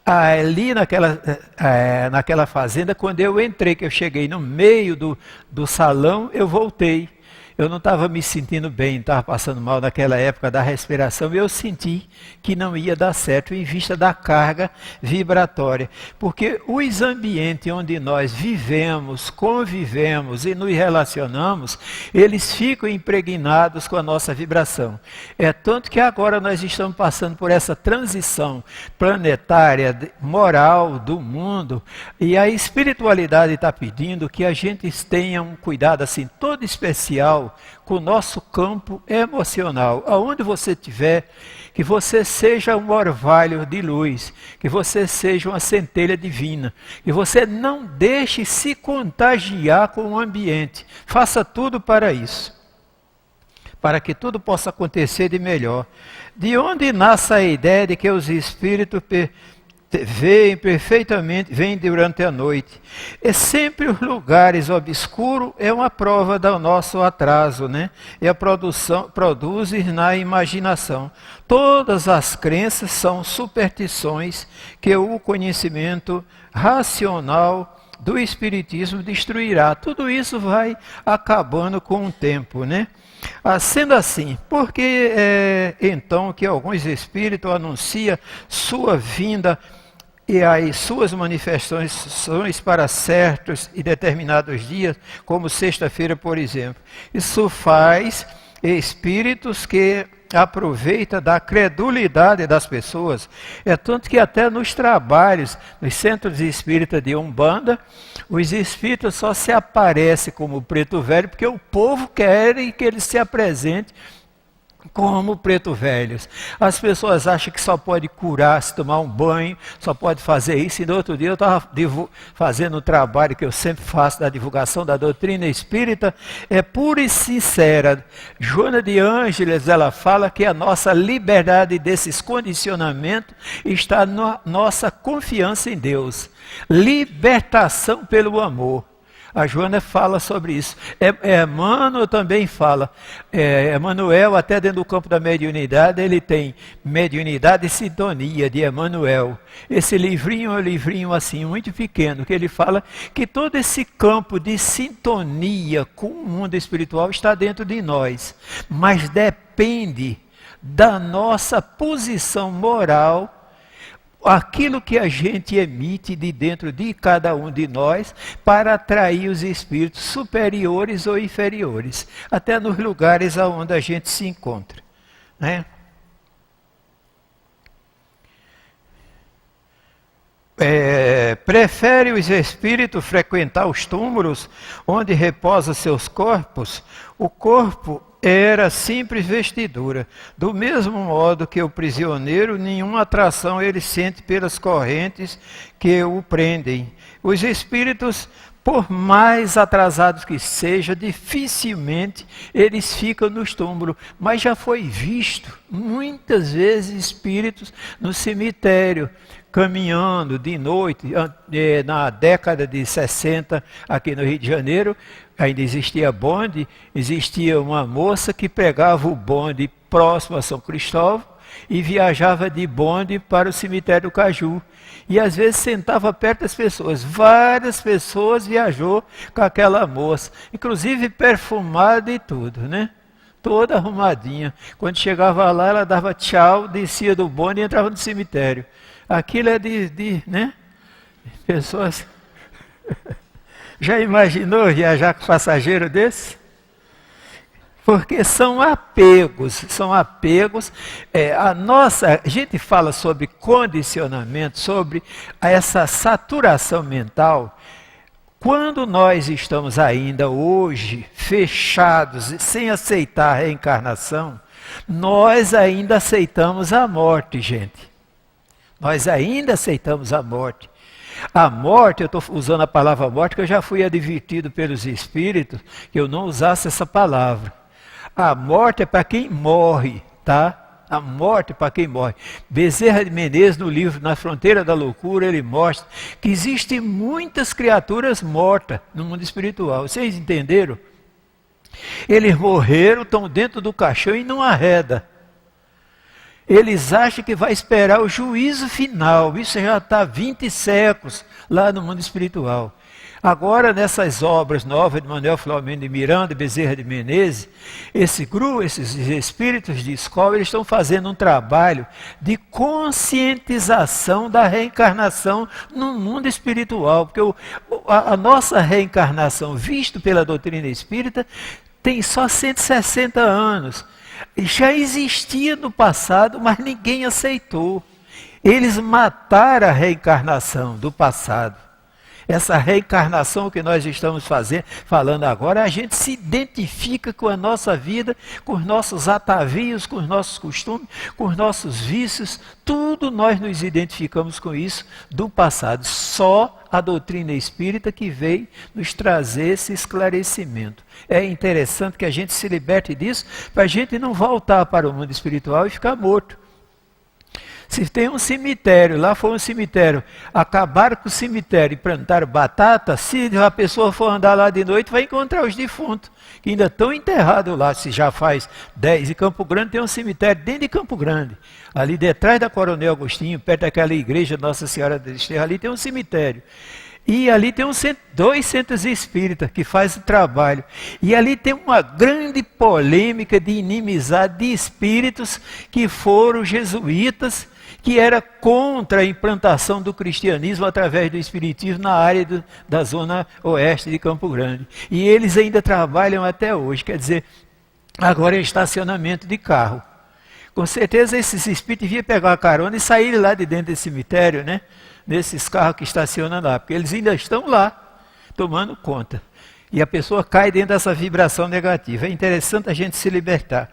Ali naquela fazenda, quando eu entrei, que eu cheguei no meio do salão, eu voltei. Eu não estava me sentindo bem, estava passando mal naquela época da respiração, e eu senti que não ia dar certo em vista da carga vibratória. Porque os ambientes onde nós vivemos, convivemos e nos relacionamos, eles ficam impregnados com a nossa vibração. É tanto que agora nós estamos passando por essa transição planetária, moral do mundo, e a espiritualidade está pedindo que a gente tenha um cuidado assim todo especial com o nosso campo emocional. Aonde você estiver, que você seja um orvalho de luz, que você seja uma centelha divina, que você não deixe se contagiar com o ambiente. Faça tudo para isso, para que tudo possa acontecer de melhor. De onde nasce a ideia de que os espíritos vêm durante a noite? É sempre os lugares obscuros, é uma prova do nosso atraso, né? E a produzem na imaginação. Todas as crenças são superstições que o conhecimento racional do Espiritismo destruirá. Tudo isso vai acabando com o tempo, né? Sendo assim, por que então que alguns espíritos anunciam sua vinda e as suas manifestações para certos e determinados dias, como sexta-feira, por exemplo? Isso faz espíritos que aproveita da credulidade das pessoas. É tanto que até nos trabalhos, nos centros espíritas de Umbanda, os espíritos só se aparecem como preto velho porque o povo quer que eles se apresentem como preto velhos. As pessoas acham que só pode curar se tomar um banho, só pode fazer isso. E no outro dia eu estava fazendo um trabalho que eu sempre faço da divulgação da doutrina espírita, é pura e sincera. Joana de Ângeles, ela fala que a nossa liberdade desses condicionamentos está na nossa confiança em Deus. Libertação pelo amor. A Joana fala sobre isso. Emmanuel também fala. Emmanuel, até dentro do campo da mediunidade, ele tem Mediunidade e Sintonia, de Emmanuel. Esse livrinho é um livrinho assim, muito pequeno, que ele fala que todo esse campo de sintonia com o mundo espiritual está dentro de nós. Mas depende da nossa posição moral, aquilo que a gente emite de dentro de cada um de nós para atrair os espíritos superiores ou inferiores, até nos lugares onde a gente se encontra, né? Prefere os espíritos frequentar os túmulos onde reposam seus corpos? O corpo era simples vestidura. Do mesmo modo que o prisioneiro, nenhuma atração ele sente pelas correntes que o prendem. Os espíritos, por mais atrasados que sejam, dificilmente eles ficam nos túmulos. Mas já foi visto muitas vezes espíritos no cemitério, caminhando de noite. Na década de 60, aqui no Rio de Janeiro, ainda existia bonde, existia uma moça que pegava o bonde próximo a São Cristóvão e viajava de bonde para o cemitério do Caju. E às vezes sentava perto das pessoas. Várias pessoas viajou com aquela moça, inclusive perfumada e tudo, né? Toda arrumadinha. Quando chegava lá, ela dava tchau, descia do bonde e entrava no cemitério. Aquilo é né? Pessoas... Já imaginou viajar com passageiro desse? Porque são apegos. A gente fala sobre condicionamento, sobre essa saturação mental. Quando nós estamos ainda hoje fechados, sem aceitar a reencarnação, nós ainda aceitamos a morte, gente. Nós ainda aceitamos a morte. A morte, eu estou usando a palavra morte, que eu já fui advertido pelos espíritos que eu não usasse essa palavra. A morte é para quem morre, tá? A morte é para quem morre. Bezerra de Menezes, no livro Na Fronteira da Loucura, ele mostra que existem muitas criaturas mortas no mundo espiritual. Vocês entenderam? Eles morreram, estão dentro do caixão e não arreda. Eles acham que vai esperar o juízo final. Isso já está 20 séculos lá no mundo espiritual. Agora, nessas obras novas de Manuel Filomeno de Miranda, Bezerra de Menezes, esses espíritos de escola, eles estão fazendo um trabalho de conscientização da reencarnação no mundo espiritual. Porque a nossa reencarnação, visto pela doutrina espírita, tem só 160 anos. Já existia no passado, mas ninguém aceitou. Eles mataram a reencarnação do passado. Essa reencarnação que nós estamos falando agora, a gente se identifica com a nossa vida, com os nossos atavios, com os nossos costumes, com os nossos vícios, tudo nós nos identificamos com isso do passado. Só a doutrina espírita que veio nos trazer esse esclarecimento. É interessante que a gente se liberte disso, para a gente não voltar para o mundo espiritual e ficar morto. Se tem um cemitério, lá foi um cemitério, acabaram com o cemitério e plantaram batata, se a pessoa for andar lá de noite, vai encontrar os defuntos, que ainda estão enterrados lá, se já faz 10. Em Campo Grande tem um cemitério dentro de Campo Grande, ali detrás da Coronel Agostinho, perto daquela igreja Nossa Senhora do Desterro, ali tem um cemitério. E ali tem dois centros espíritas que fazem o trabalho. E ali tem uma grande polêmica de inimizade de espíritos que foram jesuítas, que era contra a implantação do cristianismo através do espiritismo na área da zona oeste de Campo Grande. E eles ainda trabalham até hoje, quer dizer, agora é estacionamento de carro. Com certeza esses espíritos deviam pegar uma carona e sair lá de dentro desse cemitério, né? Nesses carros que estacionam lá, porque eles ainda estão lá, tomando conta. E a pessoa cai dentro dessa vibração negativa. É interessante a gente se libertar.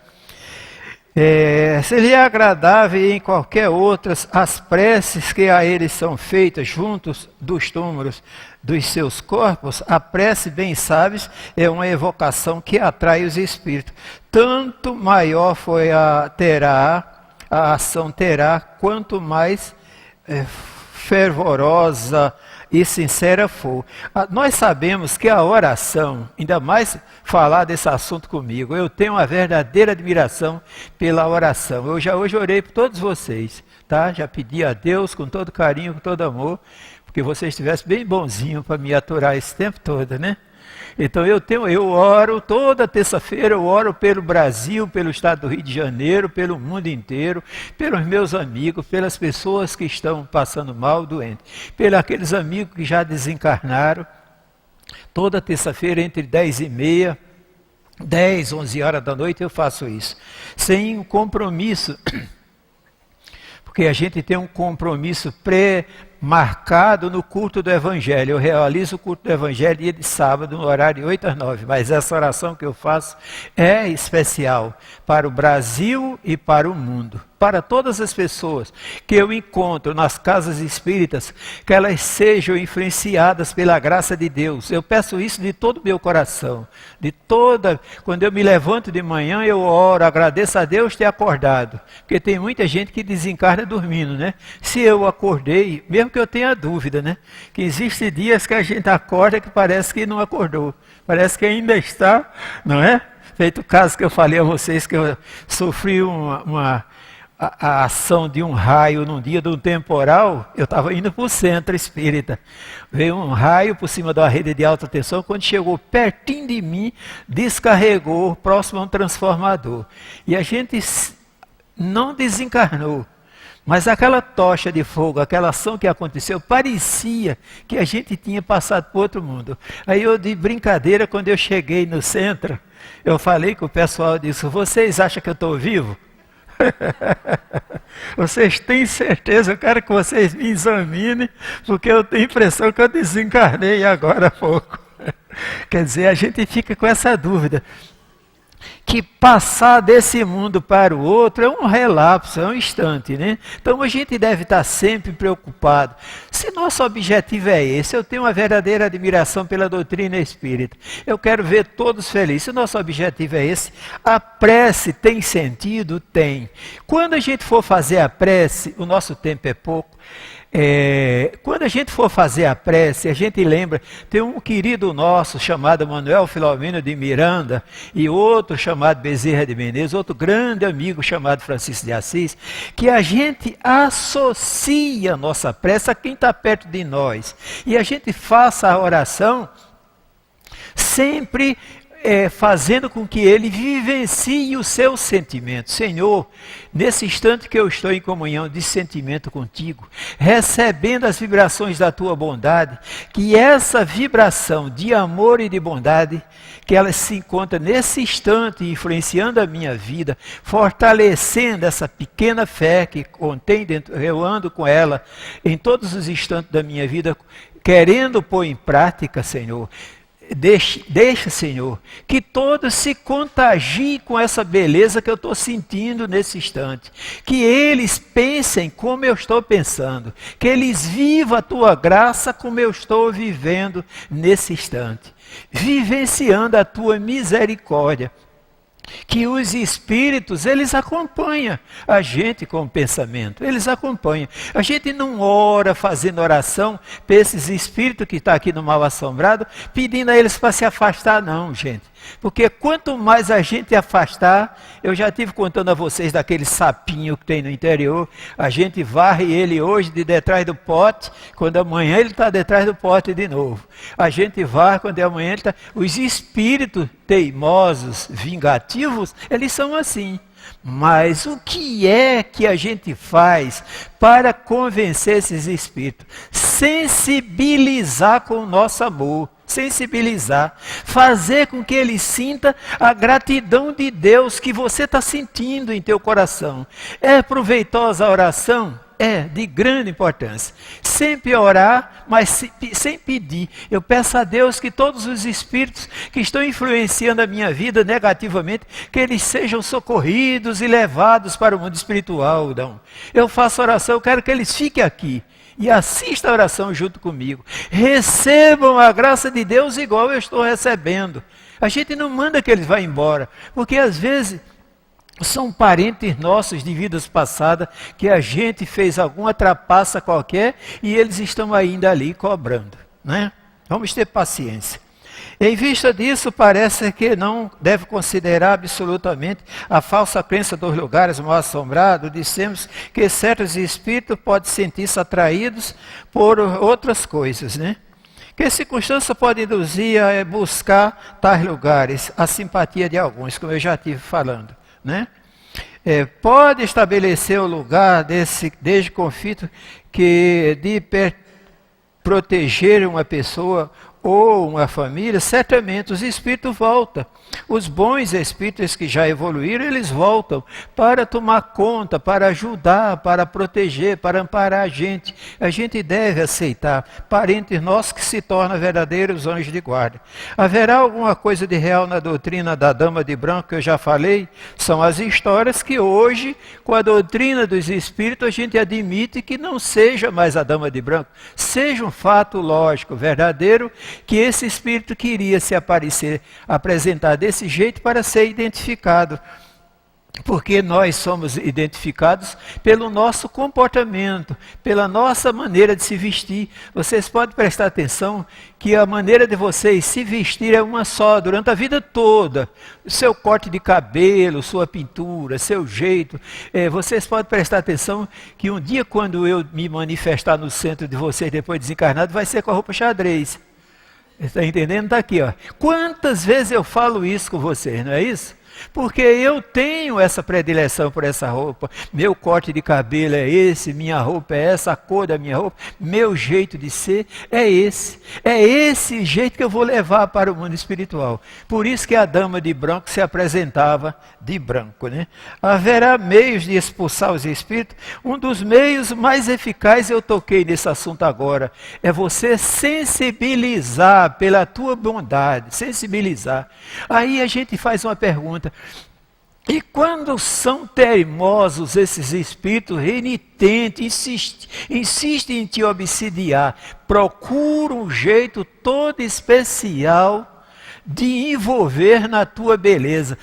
Seria agradável em qualquer outras as preces que a eles são feitas juntos dos túmulos dos seus corpos. A prece, bem sabes, é uma evocação que atrai os espíritos. Tanto maior foi a ação terá, quanto mais fervorosa e sincera for. Nós sabemos que a oração, ainda mais falar desse assunto comigo, eu tenho uma verdadeira admiração pela oração. Eu já hoje orei por todos vocês, tá? Já pedi a Deus com todo carinho, com todo amor, porque vocês estivessem bem bonzinhos para me aturar esse tempo todo, né? Então eu oro toda terça-feira, eu oro pelo Brasil, pelo estado do Rio de Janeiro, pelo mundo inteiro, pelos meus amigos, pelas pessoas que estão passando mal, doentes, pelos aqueles amigos que já desencarnaram. Toda terça-feira, entre 10h30, 10, 11 horas da noite, eu faço isso. Sem um compromisso, porque a gente tem um compromisso marcado no culto do Evangelho. Eu realizo o culto do Evangelho dia de sábado, no horário de 8 às 9. Mas essa oração que eu faço é especial para o Brasil e para o mundo. Para todas as pessoas que eu encontro nas casas espíritas, que elas sejam influenciadas pela graça de Deus. Eu peço isso de todo o meu coração. Quando eu me levanto de manhã, eu oro, agradeço a Deus ter acordado. Porque tem muita gente que desencarna dormindo, né? Se eu acordei, mesmo que eu tenha dúvida, né? Que existem dias que a gente acorda que parece que não acordou. Parece que ainda está, não é? Feito o caso que eu falei a vocês, que eu sofri a ação de um raio num dia de um temporal. Eu estava indo para o centro espírita. Veio um raio por cima da rede de alta tensão. Quando chegou pertinho de mim, descarregou próximo a um transformador. E a gente não desencarnou. Mas aquela tocha de fogo, aquela ação que aconteceu, parecia que a gente tinha passado para outro mundo. Aí eu, de brincadeira, quando eu cheguei no centro, eu falei com o pessoal disso: vocês acham que eu estou vivo? Vocês têm certeza? Eu quero que vocês me examinem, porque eu tenho a impressão que eu desencarnei agora há pouco. Quer dizer, a gente fica com essa dúvida, que passar desse mundo para o outro é um relapso, é um instante, né? Então a gente deve estar sempre preocupado. Se nosso objetivo é esse, eu tenho uma verdadeira admiração pela doutrina espírita. Eu quero ver todos felizes. Se nosso objetivo é esse, a prece tem sentido? Tem. Quando a gente for fazer a prece, o nosso tempo é pouco. Quando a gente for fazer a prece, a gente lembra, tem um querido nosso chamado Manuel Filomeno de Miranda e outro chamado Bezerra de Menezes, outro grande amigo chamado Francisco de Assis, que a gente associa a nossa prece a quem está perto de nós. E a gente faça a oração sempre fazendo com que ele vivencie os seus sentimentos. Senhor, nesse instante que eu estou em comunhão de sentimento contigo, recebendo as vibrações da tua bondade, que essa vibração de amor e de bondade, que ela se encontra nesse instante influenciando a minha vida, fortalecendo essa pequena fé que contém dentro, eu ando com ela em todos os instantes da minha vida, querendo pôr em prática, Senhor. Deixa, Senhor, que todos se contagiem com essa beleza que eu estou sentindo nesse instante. Que eles pensem como eu estou pensando. Que eles vivam a tua graça como eu estou vivendo nesse instante. Vivenciando a tua misericórdia. Que os espíritos, eles acompanham a gente com o pensamento, eles acompanham. A gente não ora fazendo oração para esses espíritos que estão aqui no mal assombrado, pedindo a eles para se afastar, não, gente. Porque quanto mais a gente afastar, eu já estive contando a vocês daquele sapinho que tem no interior, a gente varre ele hoje de detrás do pote, quando amanhã ele está detrás do pote de novo. A gente varre quando amanhã ele está... Os espíritos teimosos, vingativos, eles são assim. Mas o que é que a gente faz para convencer esses espíritos? Sensibilizar com o nosso amor. Sensibilizar, fazer com que ele sinta a gratidão de Deus que você está sentindo em teu coração. É proveitosa a oração? É, de grande importância. Sempre orar, mas sem pedir. Eu peço a Deus que todos os espíritos que estão influenciando a minha vida negativamente, que eles sejam socorridos e levados para o mundo espiritual. Não. Eu faço oração, eu quero que eles fiquem aqui. E assista a oração junto comigo. Recebam a graça de Deus igual eu estou recebendo. A gente não manda que eles vá embora, porque às vezes são parentes nossos de vidas passadas que a gente fez alguma trapaça qualquer e eles estão ainda ali cobrando, né? Vamos ter paciência. Em vista disso, parece que não deve considerar absolutamente a falsa crença dos lugares mal assombrados. Dissemos que certos espíritos podem sentir-se atraídos por outras coisas, né? Que circunstância pode induzir a buscar tais lugares? A simpatia de alguns, como eu já estive falando, né? Pode estabelecer o lugar desde conflito que de proteger uma pessoa ou uma família, certamente os espíritos voltam. Os bons espíritos que já evoluíram, eles voltam para tomar conta, para ajudar, para proteger, para amparar a gente. A gente deve aceitar parentes nossos que se tornam verdadeiros anjos de guarda. Haverá alguma coisa de real na doutrina da Dama de Branco que eu já falei? São as histórias que hoje, com a doutrina dos espíritos, a gente admite que não seja mais a Dama de Branco. Seja um fato lógico, verdadeiro, que esse espírito queria se apresentar desse jeito para ser identificado. Porque nós somos identificados pelo nosso comportamento, pela nossa maneira de se vestir. Vocês podem prestar atenção que a maneira de vocês se vestir é uma só durante a vida toda. O seu corte de cabelo, sua pintura, seu jeito. Vocês podem prestar atenção que um dia quando eu me manifestar no centro de vocês depois desencarnado, vai ser com a roupa xadrez. Está entendendo? Está aqui, ó. Quantas vezes eu falo isso com vocês, não é isso? Porque eu tenho essa predileção por essa roupa. Meu corte de cabelo é esse, minha roupa é essa, a cor da minha roupa, meu jeito de ser é esse. É esse jeito que eu vou levar para o mundo espiritual. Por isso que a Dama de Branco se apresentava de branco, né? Haverá meios de expulsar os espíritos. Um dos meios mais eficazes, eu toquei nesse assunto agora, é você sensibilizar pela tua bondade, sensibilizar. Aí a gente faz uma pergunta: conta. E quando são teimosos esses espíritos renitentes, insistem em te obsidiar, procuram um jeito todo especial de envolver na tua beleza.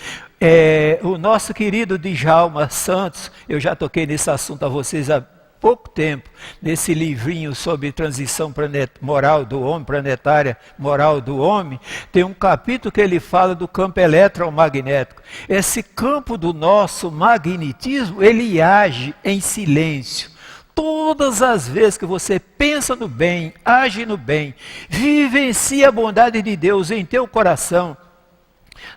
O nosso querido Djalma Santos, eu já toquei nesse assunto a vocês há pouco tempo, nesse livrinho sobre transição moral do homem, planetária moral do homem, tem um capítulo que ele fala do campo eletromagnético. Esse campo do nosso magnetismo, ele age em silêncio. Todas as vezes que você pensa no bem, age no bem, vivencia a bondade de Deus em teu coração,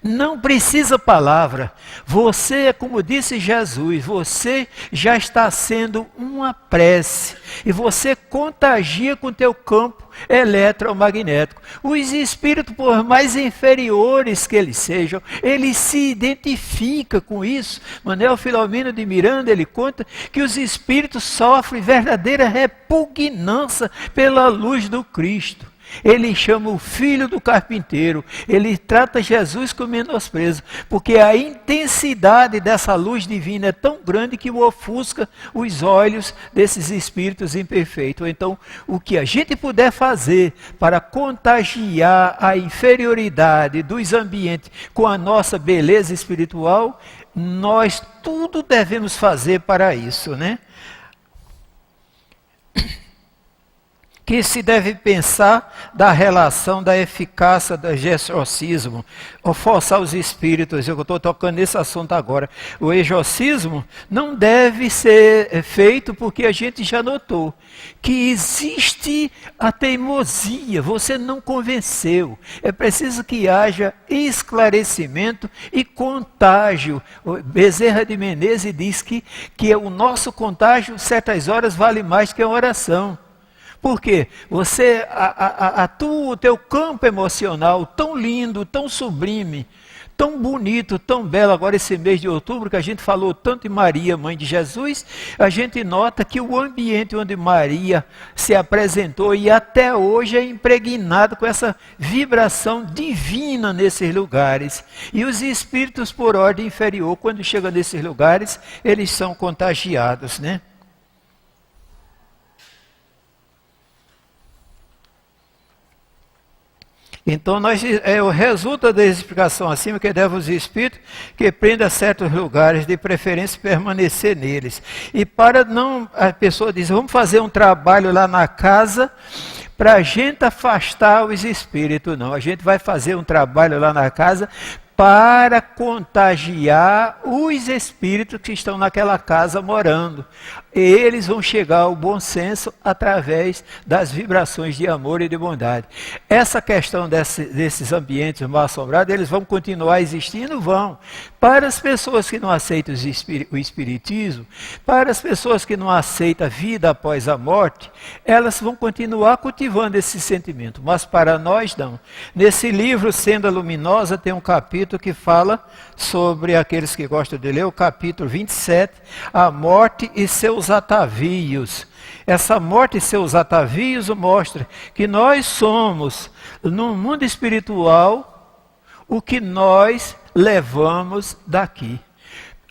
não precisa palavra. Você, como disse Jesus, você já está sendo uma prece. E você contagia com o teu campo eletromagnético. Os espíritos, por mais inferiores que eles sejam, eles se identificam com isso. Manuel Filomeno de Miranda, ele conta que os espíritos sofrem verdadeira repugnância pela luz do Cristo. Ele chama o filho do carpinteiro, ele trata Jesus com menosprezo, porque a intensidade dessa luz divina é tão grande que ofusca os olhos desses espíritos imperfeitos. Então, o que a gente puder fazer para contagiar a inferioridade dos ambientes com a nossa beleza espiritual, nós tudo devemos fazer para isso, né? Que se deve pensar da relação da eficácia do exorcismo, ou forçar os espíritos. Eu estou tocando nesse assunto agora. O exorcismo não deve ser feito porque a gente já notou que existe a teimosia, você não convenceu. É preciso que haja esclarecimento e contágio. O Bezerra de Menezes diz que o nosso contágio, certas horas, vale mais que a oração. Por quê? Você atua o teu campo emocional tão lindo, tão sublime, tão bonito, tão belo. Agora esse mês de outubro que a gente falou tanto em Maria, mãe de Jesus, a gente nota que o ambiente onde Maria se apresentou e até hoje é impregnado com essa vibração divina nesses lugares. E os espíritos por ordem inferior, quando chegam nesses lugares, eles são contagiados, né? Então, resulta da explicação acima que deve os espíritos que prenda certos lugares, de preferência permanecer neles. E para não, a pessoa diz, vamos fazer um trabalho lá na casa para a gente afastar os espíritos. Não, a gente vai fazer um trabalho lá na casa para contagiar os espíritos que estão naquela casa morando. Eles vão chegar ao bom senso através das vibrações de amor e de bondade. Essa questão desses ambientes mal assombrados, eles vão continuar existindo? Vão. Para as pessoas que não aceitam o espiritismo, para as pessoas que não aceitam a vida após a morte, elas vão continuar cultivando esse sentimento. Mas para nós não. Nesse livro, Senda Luminosa, tem um capítulo que fala sobre aqueles que gostam de ler, o capítulo 27, a morte e seus atavios. Essa morte e seus atavios mostra que nós somos, no mundo espiritual, o que nós levamos daqui.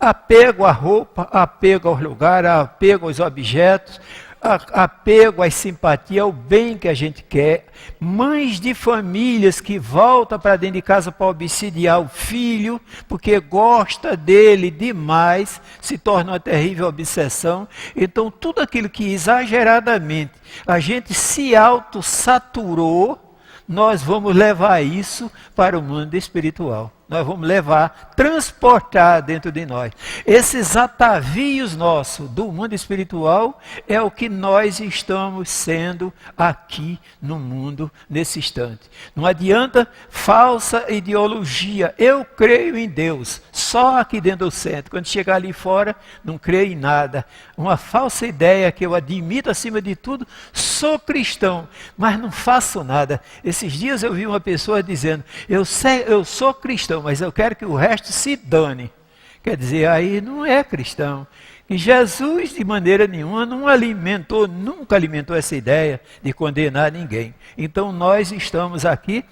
Apego à roupa, apego aos lugares, apego aos objetos, apego à simpatia, ao bem que a gente quer. Mães de famílias que voltam para dentro de casa para obsidiar o filho, porque gosta dele demais, se torna uma terrível obsessão. Então, tudo aquilo que exageradamente a gente se autossaturou, nós vamos levar isso para o mundo espiritual. Nós vamos levar, transportar dentro de nós. Esses atavios nossos do mundo espiritual é o que nós estamos sendo aqui no mundo nesse instante. Não adianta falsa ideologia. Eu creio em Deus, só aqui dentro do centro. Quando chegar ali fora, não creio em nada. Uma falsa ideia que eu admito acima de tudo, sou cristão, mas não faço nada. Esses dias eu vi uma pessoa dizendo, eu sou cristão, mas eu quero que o resto se dane. Quer dizer, aí não é cristão. E Jesus, de maneira nenhuma, nunca alimentou essa ideia de condenar ninguém. Então nós estamos aqui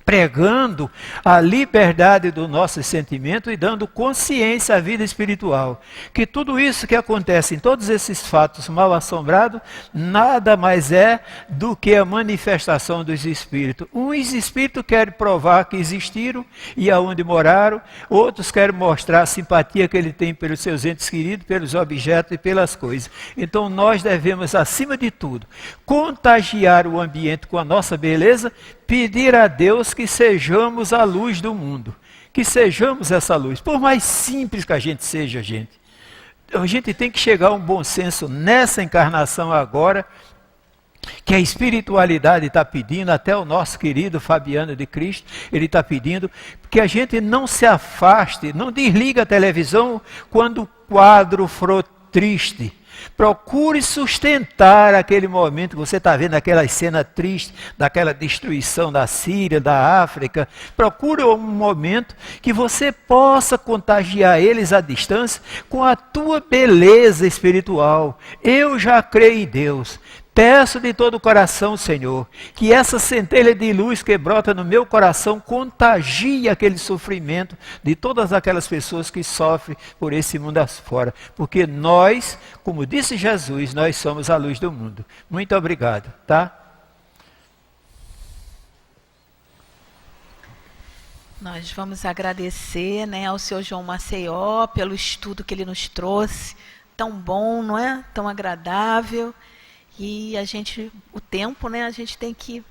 pregando a liberdade do nosso sentimento e dando consciência à vida espiritual. Que tudo isso que acontece em todos esses fatos mal assombrados, nada mais é do que a manifestação dos espíritos. Uns espíritos querem provar que existiram e aonde moraram, outros querem mostrar a simpatia que ele tem pelos seus entes queridos, pelos objetos e pelas coisas. Então nós devemos, acima de tudo, contagiar o ambiente com a nossa beleza, pedir a Deus que sejamos a luz do mundo, que sejamos essa luz, por mais simples que a gente seja, a gente tem que chegar a um bom senso nessa encarnação agora, que a espiritualidade está pedindo, até o nosso querido Fabiano de Cristo, ele está pedindo que a gente não se afaste, não desliga a televisão quando o quadro for triste. Procure sustentar aquele momento que você está vendo, aquela cena triste, daquela destruição da Síria, da África. Procure um momento que você possa contagiar eles à distância com a tua beleza espiritual. Eu já creio em Deus. Peço de todo o coração, Senhor, que essa centelha de luz que brota no meu coração contagie aquele sofrimento de todas aquelas pessoas que sofrem por esse mundo afora. Porque nós, como disse Jesus, nós somos a luz do mundo. Muito obrigado, tá? Nós vamos agradecer, né, ao seu João Maceió pelo estudo que ele nos trouxe. Tão bom, não é? Tão agradável. E a gente, o tempo, né, a gente tem que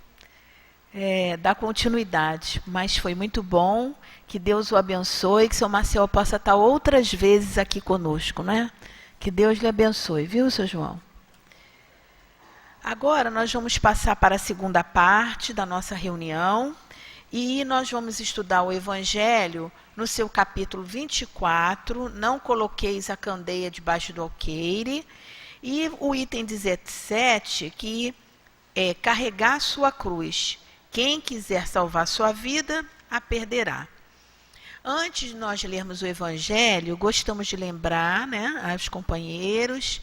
dar continuidade. Mas foi muito bom, que Deus o abençoe, que seu Maceió possa estar outras vezes aqui conosco, né? Que Deus lhe abençoe, viu, seu João? Agora nós vamos passar para a segunda parte da nossa reunião e nós vamos estudar o Evangelho no seu capítulo 24, não coloqueis a candeia debaixo do alqueire, e o item 17, que é carregar sua cruz. Quem quiser salvar sua vida, a perderá. Antes de nós lermos o Evangelho, gostamos de lembrar, né, aos companheiros,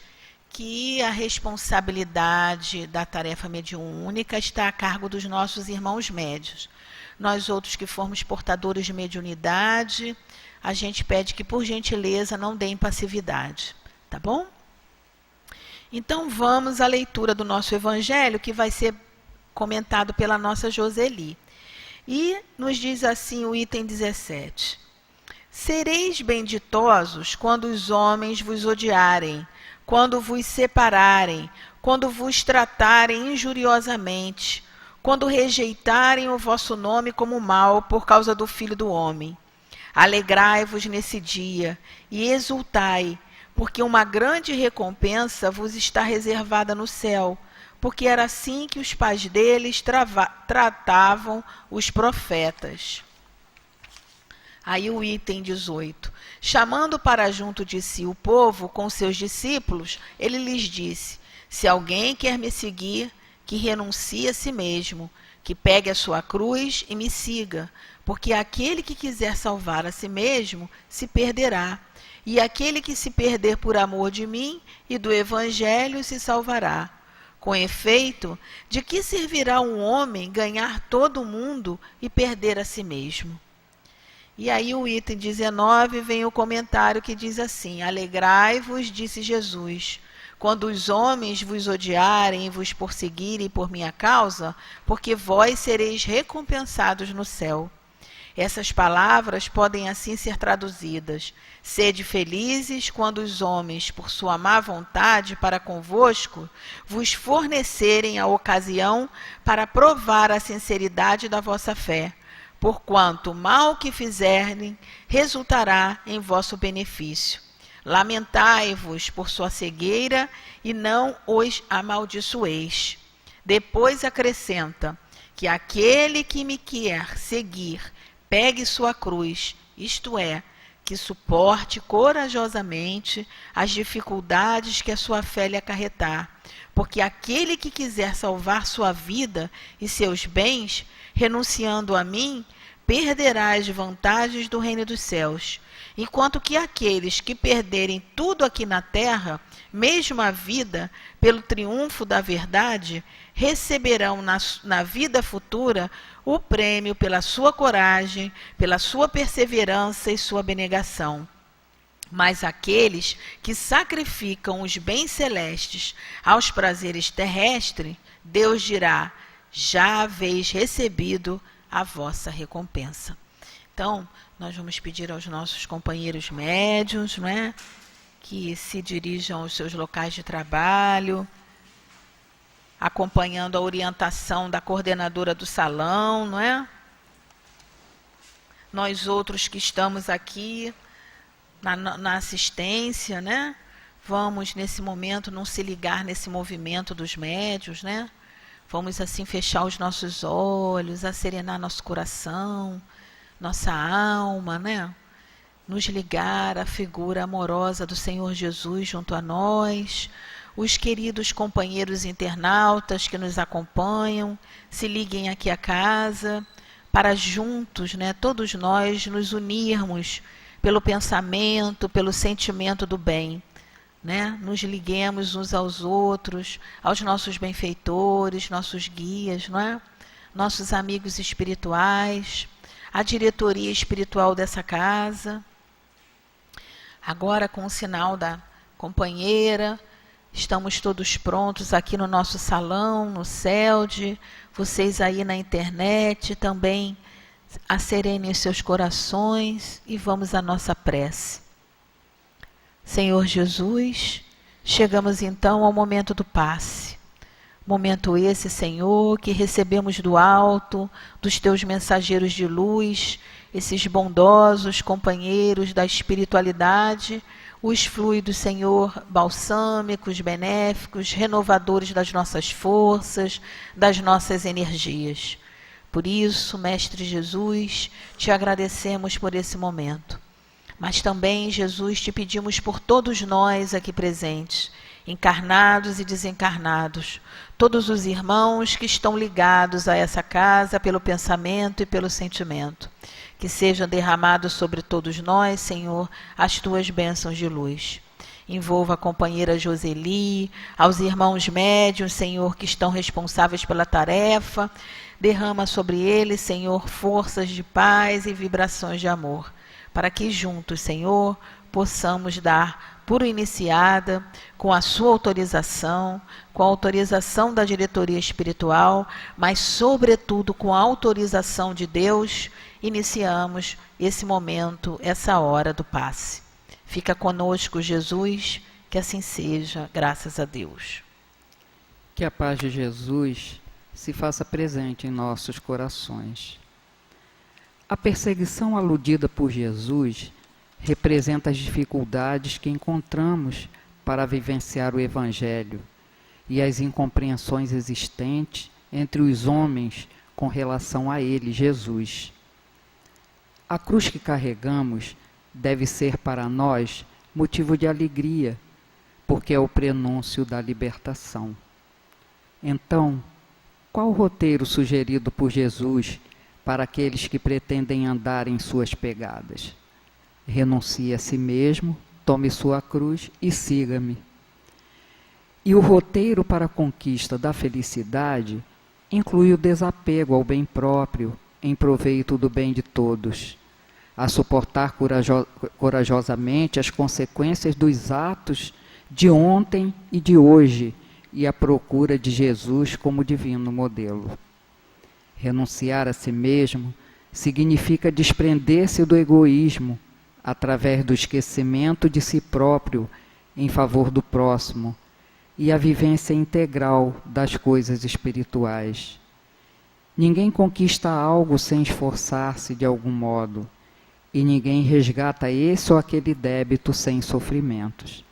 que a responsabilidade da tarefa mediúnica está a cargo dos nossos irmãos médios. Nós outros que formos portadores de mediunidade, a gente pede que, por gentileza, não deem passividade. Tá bom? Então, vamos à leitura do nosso Evangelho, que vai ser comentado pela nossa Joseli. E nos diz assim o item 17. Sereis benditosos quando os homens vos odiarem, quando vos separarem, quando vos tratarem injuriosamente, quando rejeitarem o vosso nome como mal por causa do Filho do Homem. Alegrai-vos nesse dia e exultai, porque uma grande recompensa vos está reservada no céu, porque era assim que os pais deles tratavam os profetas. Aí o item 18. Chamando para junto de si o povo com seus discípulos, ele lhes disse: se alguém quer me seguir, que renuncie a si mesmo, que pegue a sua cruz e me siga, porque aquele que quiser salvar a si mesmo se perderá. E aquele que se perder por amor de mim e do Evangelho se salvará. Com efeito, de que servirá um homem ganhar todo o mundo e perder a si mesmo? E aí o item 19 vem o comentário que diz assim: alegrai-vos, disse Jesus, quando os homens vos odiarem e vos perseguirem por minha causa, porque vós sereis recompensados no céu. Essas palavras podem assim ser traduzidas: sede felizes quando os homens, por sua má vontade para convosco, vos fornecerem a ocasião para provar a sinceridade da vossa fé, porquanto o mal que fizerem resultará em vosso benefício. Lamentai-vos por sua cegueira e não os amaldiçoeis. Depois acrescenta que aquele que me quer seguir, pegue sua cruz, isto é, que suporte corajosamente as dificuldades que a sua fé lhe acarretar, porque aquele que quiser salvar sua vida e seus bens, renunciando a mim, perderá as vantagens do reino dos céus, enquanto que aqueles que perderem tudo aqui na terra, mesmo a vida, pelo triunfo da verdade, receberão na vida futura o prêmio pela sua coragem, pela sua perseverança e sua abnegação. Mas aqueles que sacrificam os bens celestes aos prazeres terrestres, Deus dirá: já haveis recebido a vossa recompensa. Então, nós vamos pedir aos nossos companheiros médiuns, não é, que se dirijam aos seus locais de trabalho, acompanhando a orientação da coordenadora do salão, não é? Nós outros que estamos aqui na assistência, né? Vamos nesse momento não se ligar nesse movimento dos médiuns, né? Vamos assim fechar os nossos olhos, acerenar nosso coração, nossa alma, né? Nos ligar à figura amorosa do Senhor Jesus junto a nós. Os queridos companheiros internautas que nos acompanham, se liguem aqui à casa, para juntos, né, todos nós nos unirmos pelo pensamento, pelo sentimento do bem, né? Nos liguemos uns aos outros, aos nossos benfeitores, nossos guias, não é? Nossos amigos espirituais, a diretoria espiritual dessa casa. Agora, com o sinal da companheira, estamos todos prontos aqui no nosso salão, no CELD, vocês aí na internet também acerenem os seus corações e vamos à nossa prece. Senhor Jesus, chegamos então ao momento do passe. Momento esse, Senhor, que recebemos do alto, dos teus mensageiros de luz, esses bondosos companheiros da espiritualidade, os fluidos, Senhor, balsâmicos, benéficos, renovadores das nossas forças, das nossas energias. Por isso, Mestre Jesus, te agradecemos por esse momento. Mas também, Jesus, te pedimos por todos nós aqui presentes, encarnados e desencarnados, todos os irmãos que estão ligados a essa casa pelo pensamento e pelo sentimento. Que sejam derramados sobre todos nós, Senhor, as tuas bênçãos de luz. Envolva a companheira Joseli, aos irmãos médiuns, Senhor, que estão responsáveis pela tarefa. Derrama sobre eles, Senhor, forças de paz e vibrações de amor, para que juntos, Senhor, possamos dar por iniciada, com a sua autorização, com a autorização da diretoria espiritual, mas, sobretudo, com a autorização de Deus, iniciamos esse momento, essa hora do passe. Fica conosco, Jesus, que assim seja, graças a Deus. Que a paz de Jesus se faça presente em nossos corações. A perseguição aludida por Jesus representa as dificuldades que encontramos para vivenciar o Evangelho e as incompreensões existentes entre os homens com relação a ele, Jesus. A cruz que carregamos deve ser para nós motivo de alegria, porque é o prenúncio da libertação. Então, qual o roteiro sugerido por Jesus para aqueles que pretendem andar em suas pegadas? Renuncie a si mesmo, tome sua cruz e siga-me. E o roteiro para a conquista da felicidade inclui o desapego ao bem próprio, em proveito do bem de todos, a suportar corajosamente as consequências dos atos de ontem e de hoje, e a procura de Jesus como divino modelo. Renunciar a si mesmo significa desprender-se do egoísmo, através do esquecimento de si próprio em favor do próximo, e a vivência integral das coisas espirituais. Ninguém conquista algo sem esforçar-se de algum modo, e ninguém resgata esse ou aquele débito sem sofrimentos.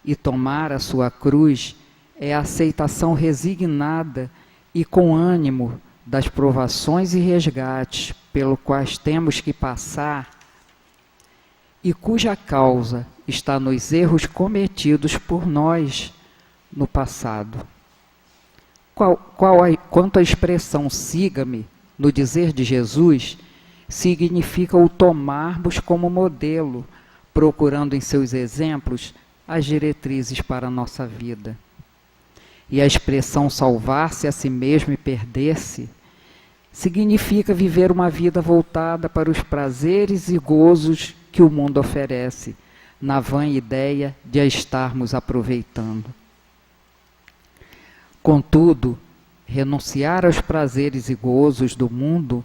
E tomar a sua cruz é a aceitação resignada e com ânimo das provações e resgates pelos quais temos que passar e cuja causa está nos erros cometidos por nós no passado. Quanto à expressão siga-me, no dizer de Jesus, significa o tomarmos como modelo, procurando em seus exemplos as diretrizes para a nossa vida. E a expressão salvar-se a si mesmo e perder-se significa viver uma vida voltada para os prazeres e gozos que o mundo oferece, na vã ideia de a estarmos aproveitando. Contudo, renunciar aos prazeres e gozos do mundo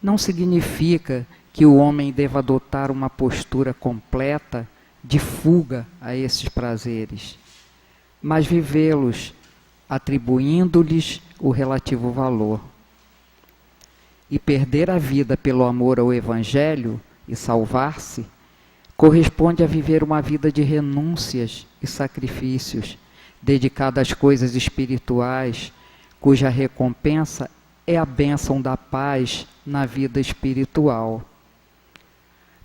não significa que o homem deva adotar uma postura completa de fuga a esses prazeres, mas vivê-los, atribuindo-lhes o relativo valor. E perder a vida pelo amor ao Evangelho e salvar-se corresponde a viver uma vida de renúncias e sacrifícios, dedicada às coisas espirituais, cuja recompensa é a bênção da paz na vida espiritual.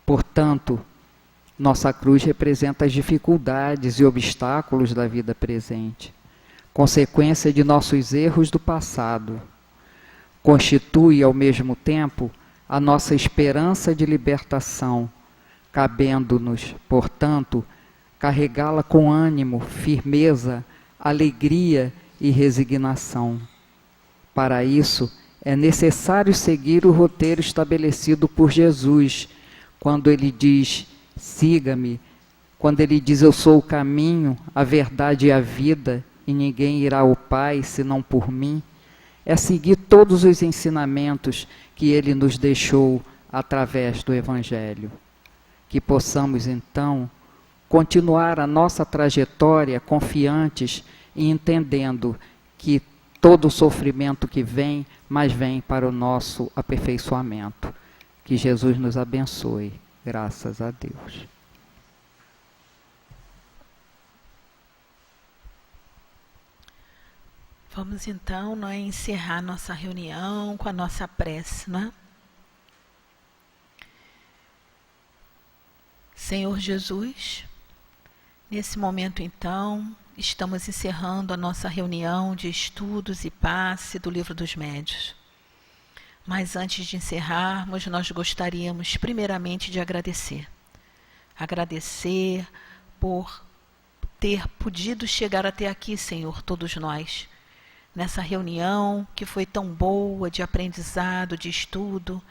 Portanto, nossa cruz representa as dificuldades e obstáculos da vida presente, consequência de nossos erros do passado. Constitui, ao mesmo tempo, a nossa esperança de libertação, cabendo-nos, portanto, carregá-la com ânimo, firmeza, alegria e resignação. Para isso, é necessário seguir o roteiro estabelecido por Jesus, quando ele diz, siga-me, quando ele diz, eu sou o caminho, a verdade e a vida, e ninguém irá ao Pai senão por mim. É seguir todos os ensinamentos que ele nos deixou através do Evangelho. Que possamos, então, continuar a nossa trajetória confiantes e entendendo que todo o sofrimento que vem, mas vem para o nosso aperfeiçoamento. Que Jesus nos abençoe. Graças a Deus. Vamos então encerrar nossa reunião com a nossa prece, não é? Senhor Jesus, nesse momento então, estamos encerrando a nossa reunião de estudos e passe do Livro dos Médiuns. Mas antes de encerrarmos, nós gostaríamos primeiramente de agradecer. Agradecer por ter podido chegar até aqui, Senhor, todos nós. Nessa reunião que foi tão boa, de aprendizado, de estudo,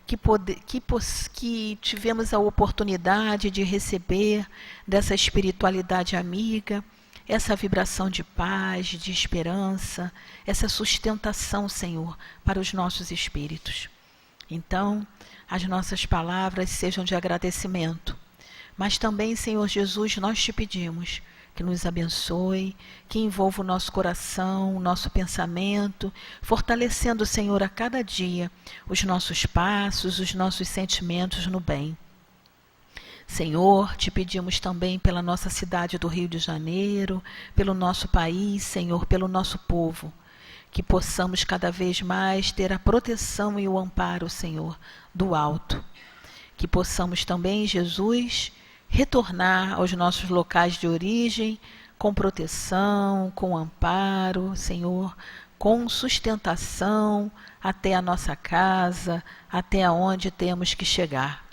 que tivemos a oportunidade de receber dessa espiritualidade amiga, essa vibração de paz, de esperança, essa sustentação, Senhor, para os nossos espíritos. Então, as nossas palavras sejam de agradecimento, mas também, Senhor Jesus, nós te pedimos que nos abençoe, que envolva o nosso coração, o nosso pensamento, fortalecendo, Senhor, a cada dia os nossos passos, os nossos sentimentos no bem. Senhor, te pedimos também pela nossa cidade do Rio de Janeiro, pelo nosso país, Senhor, pelo nosso povo, que possamos cada vez mais ter a proteção e o amparo, Senhor, do alto. Que possamos também, Jesus, retornar aos nossos locais de origem com proteção, com amparo, Senhor, com sustentação até a nossa casa, até aonde temos que chegar.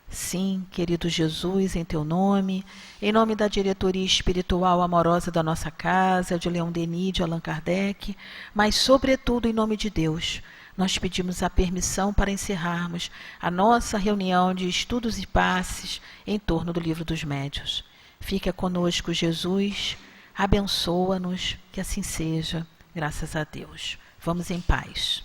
Sim, querido Jesus, em teu nome, em nome da diretoria espiritual amorosa da nossa casa, de Leon Denis, de Allan Kardec, mas sobretudo em nome de Deus, nós pedimos a permissão para encerrarmos a nossa reunião de estudos e passes em torno do Livro dos Médiuns. Fica conosco, Jesus, abençoa-nos, que assim seja, graças a Deus. Vamos em paz.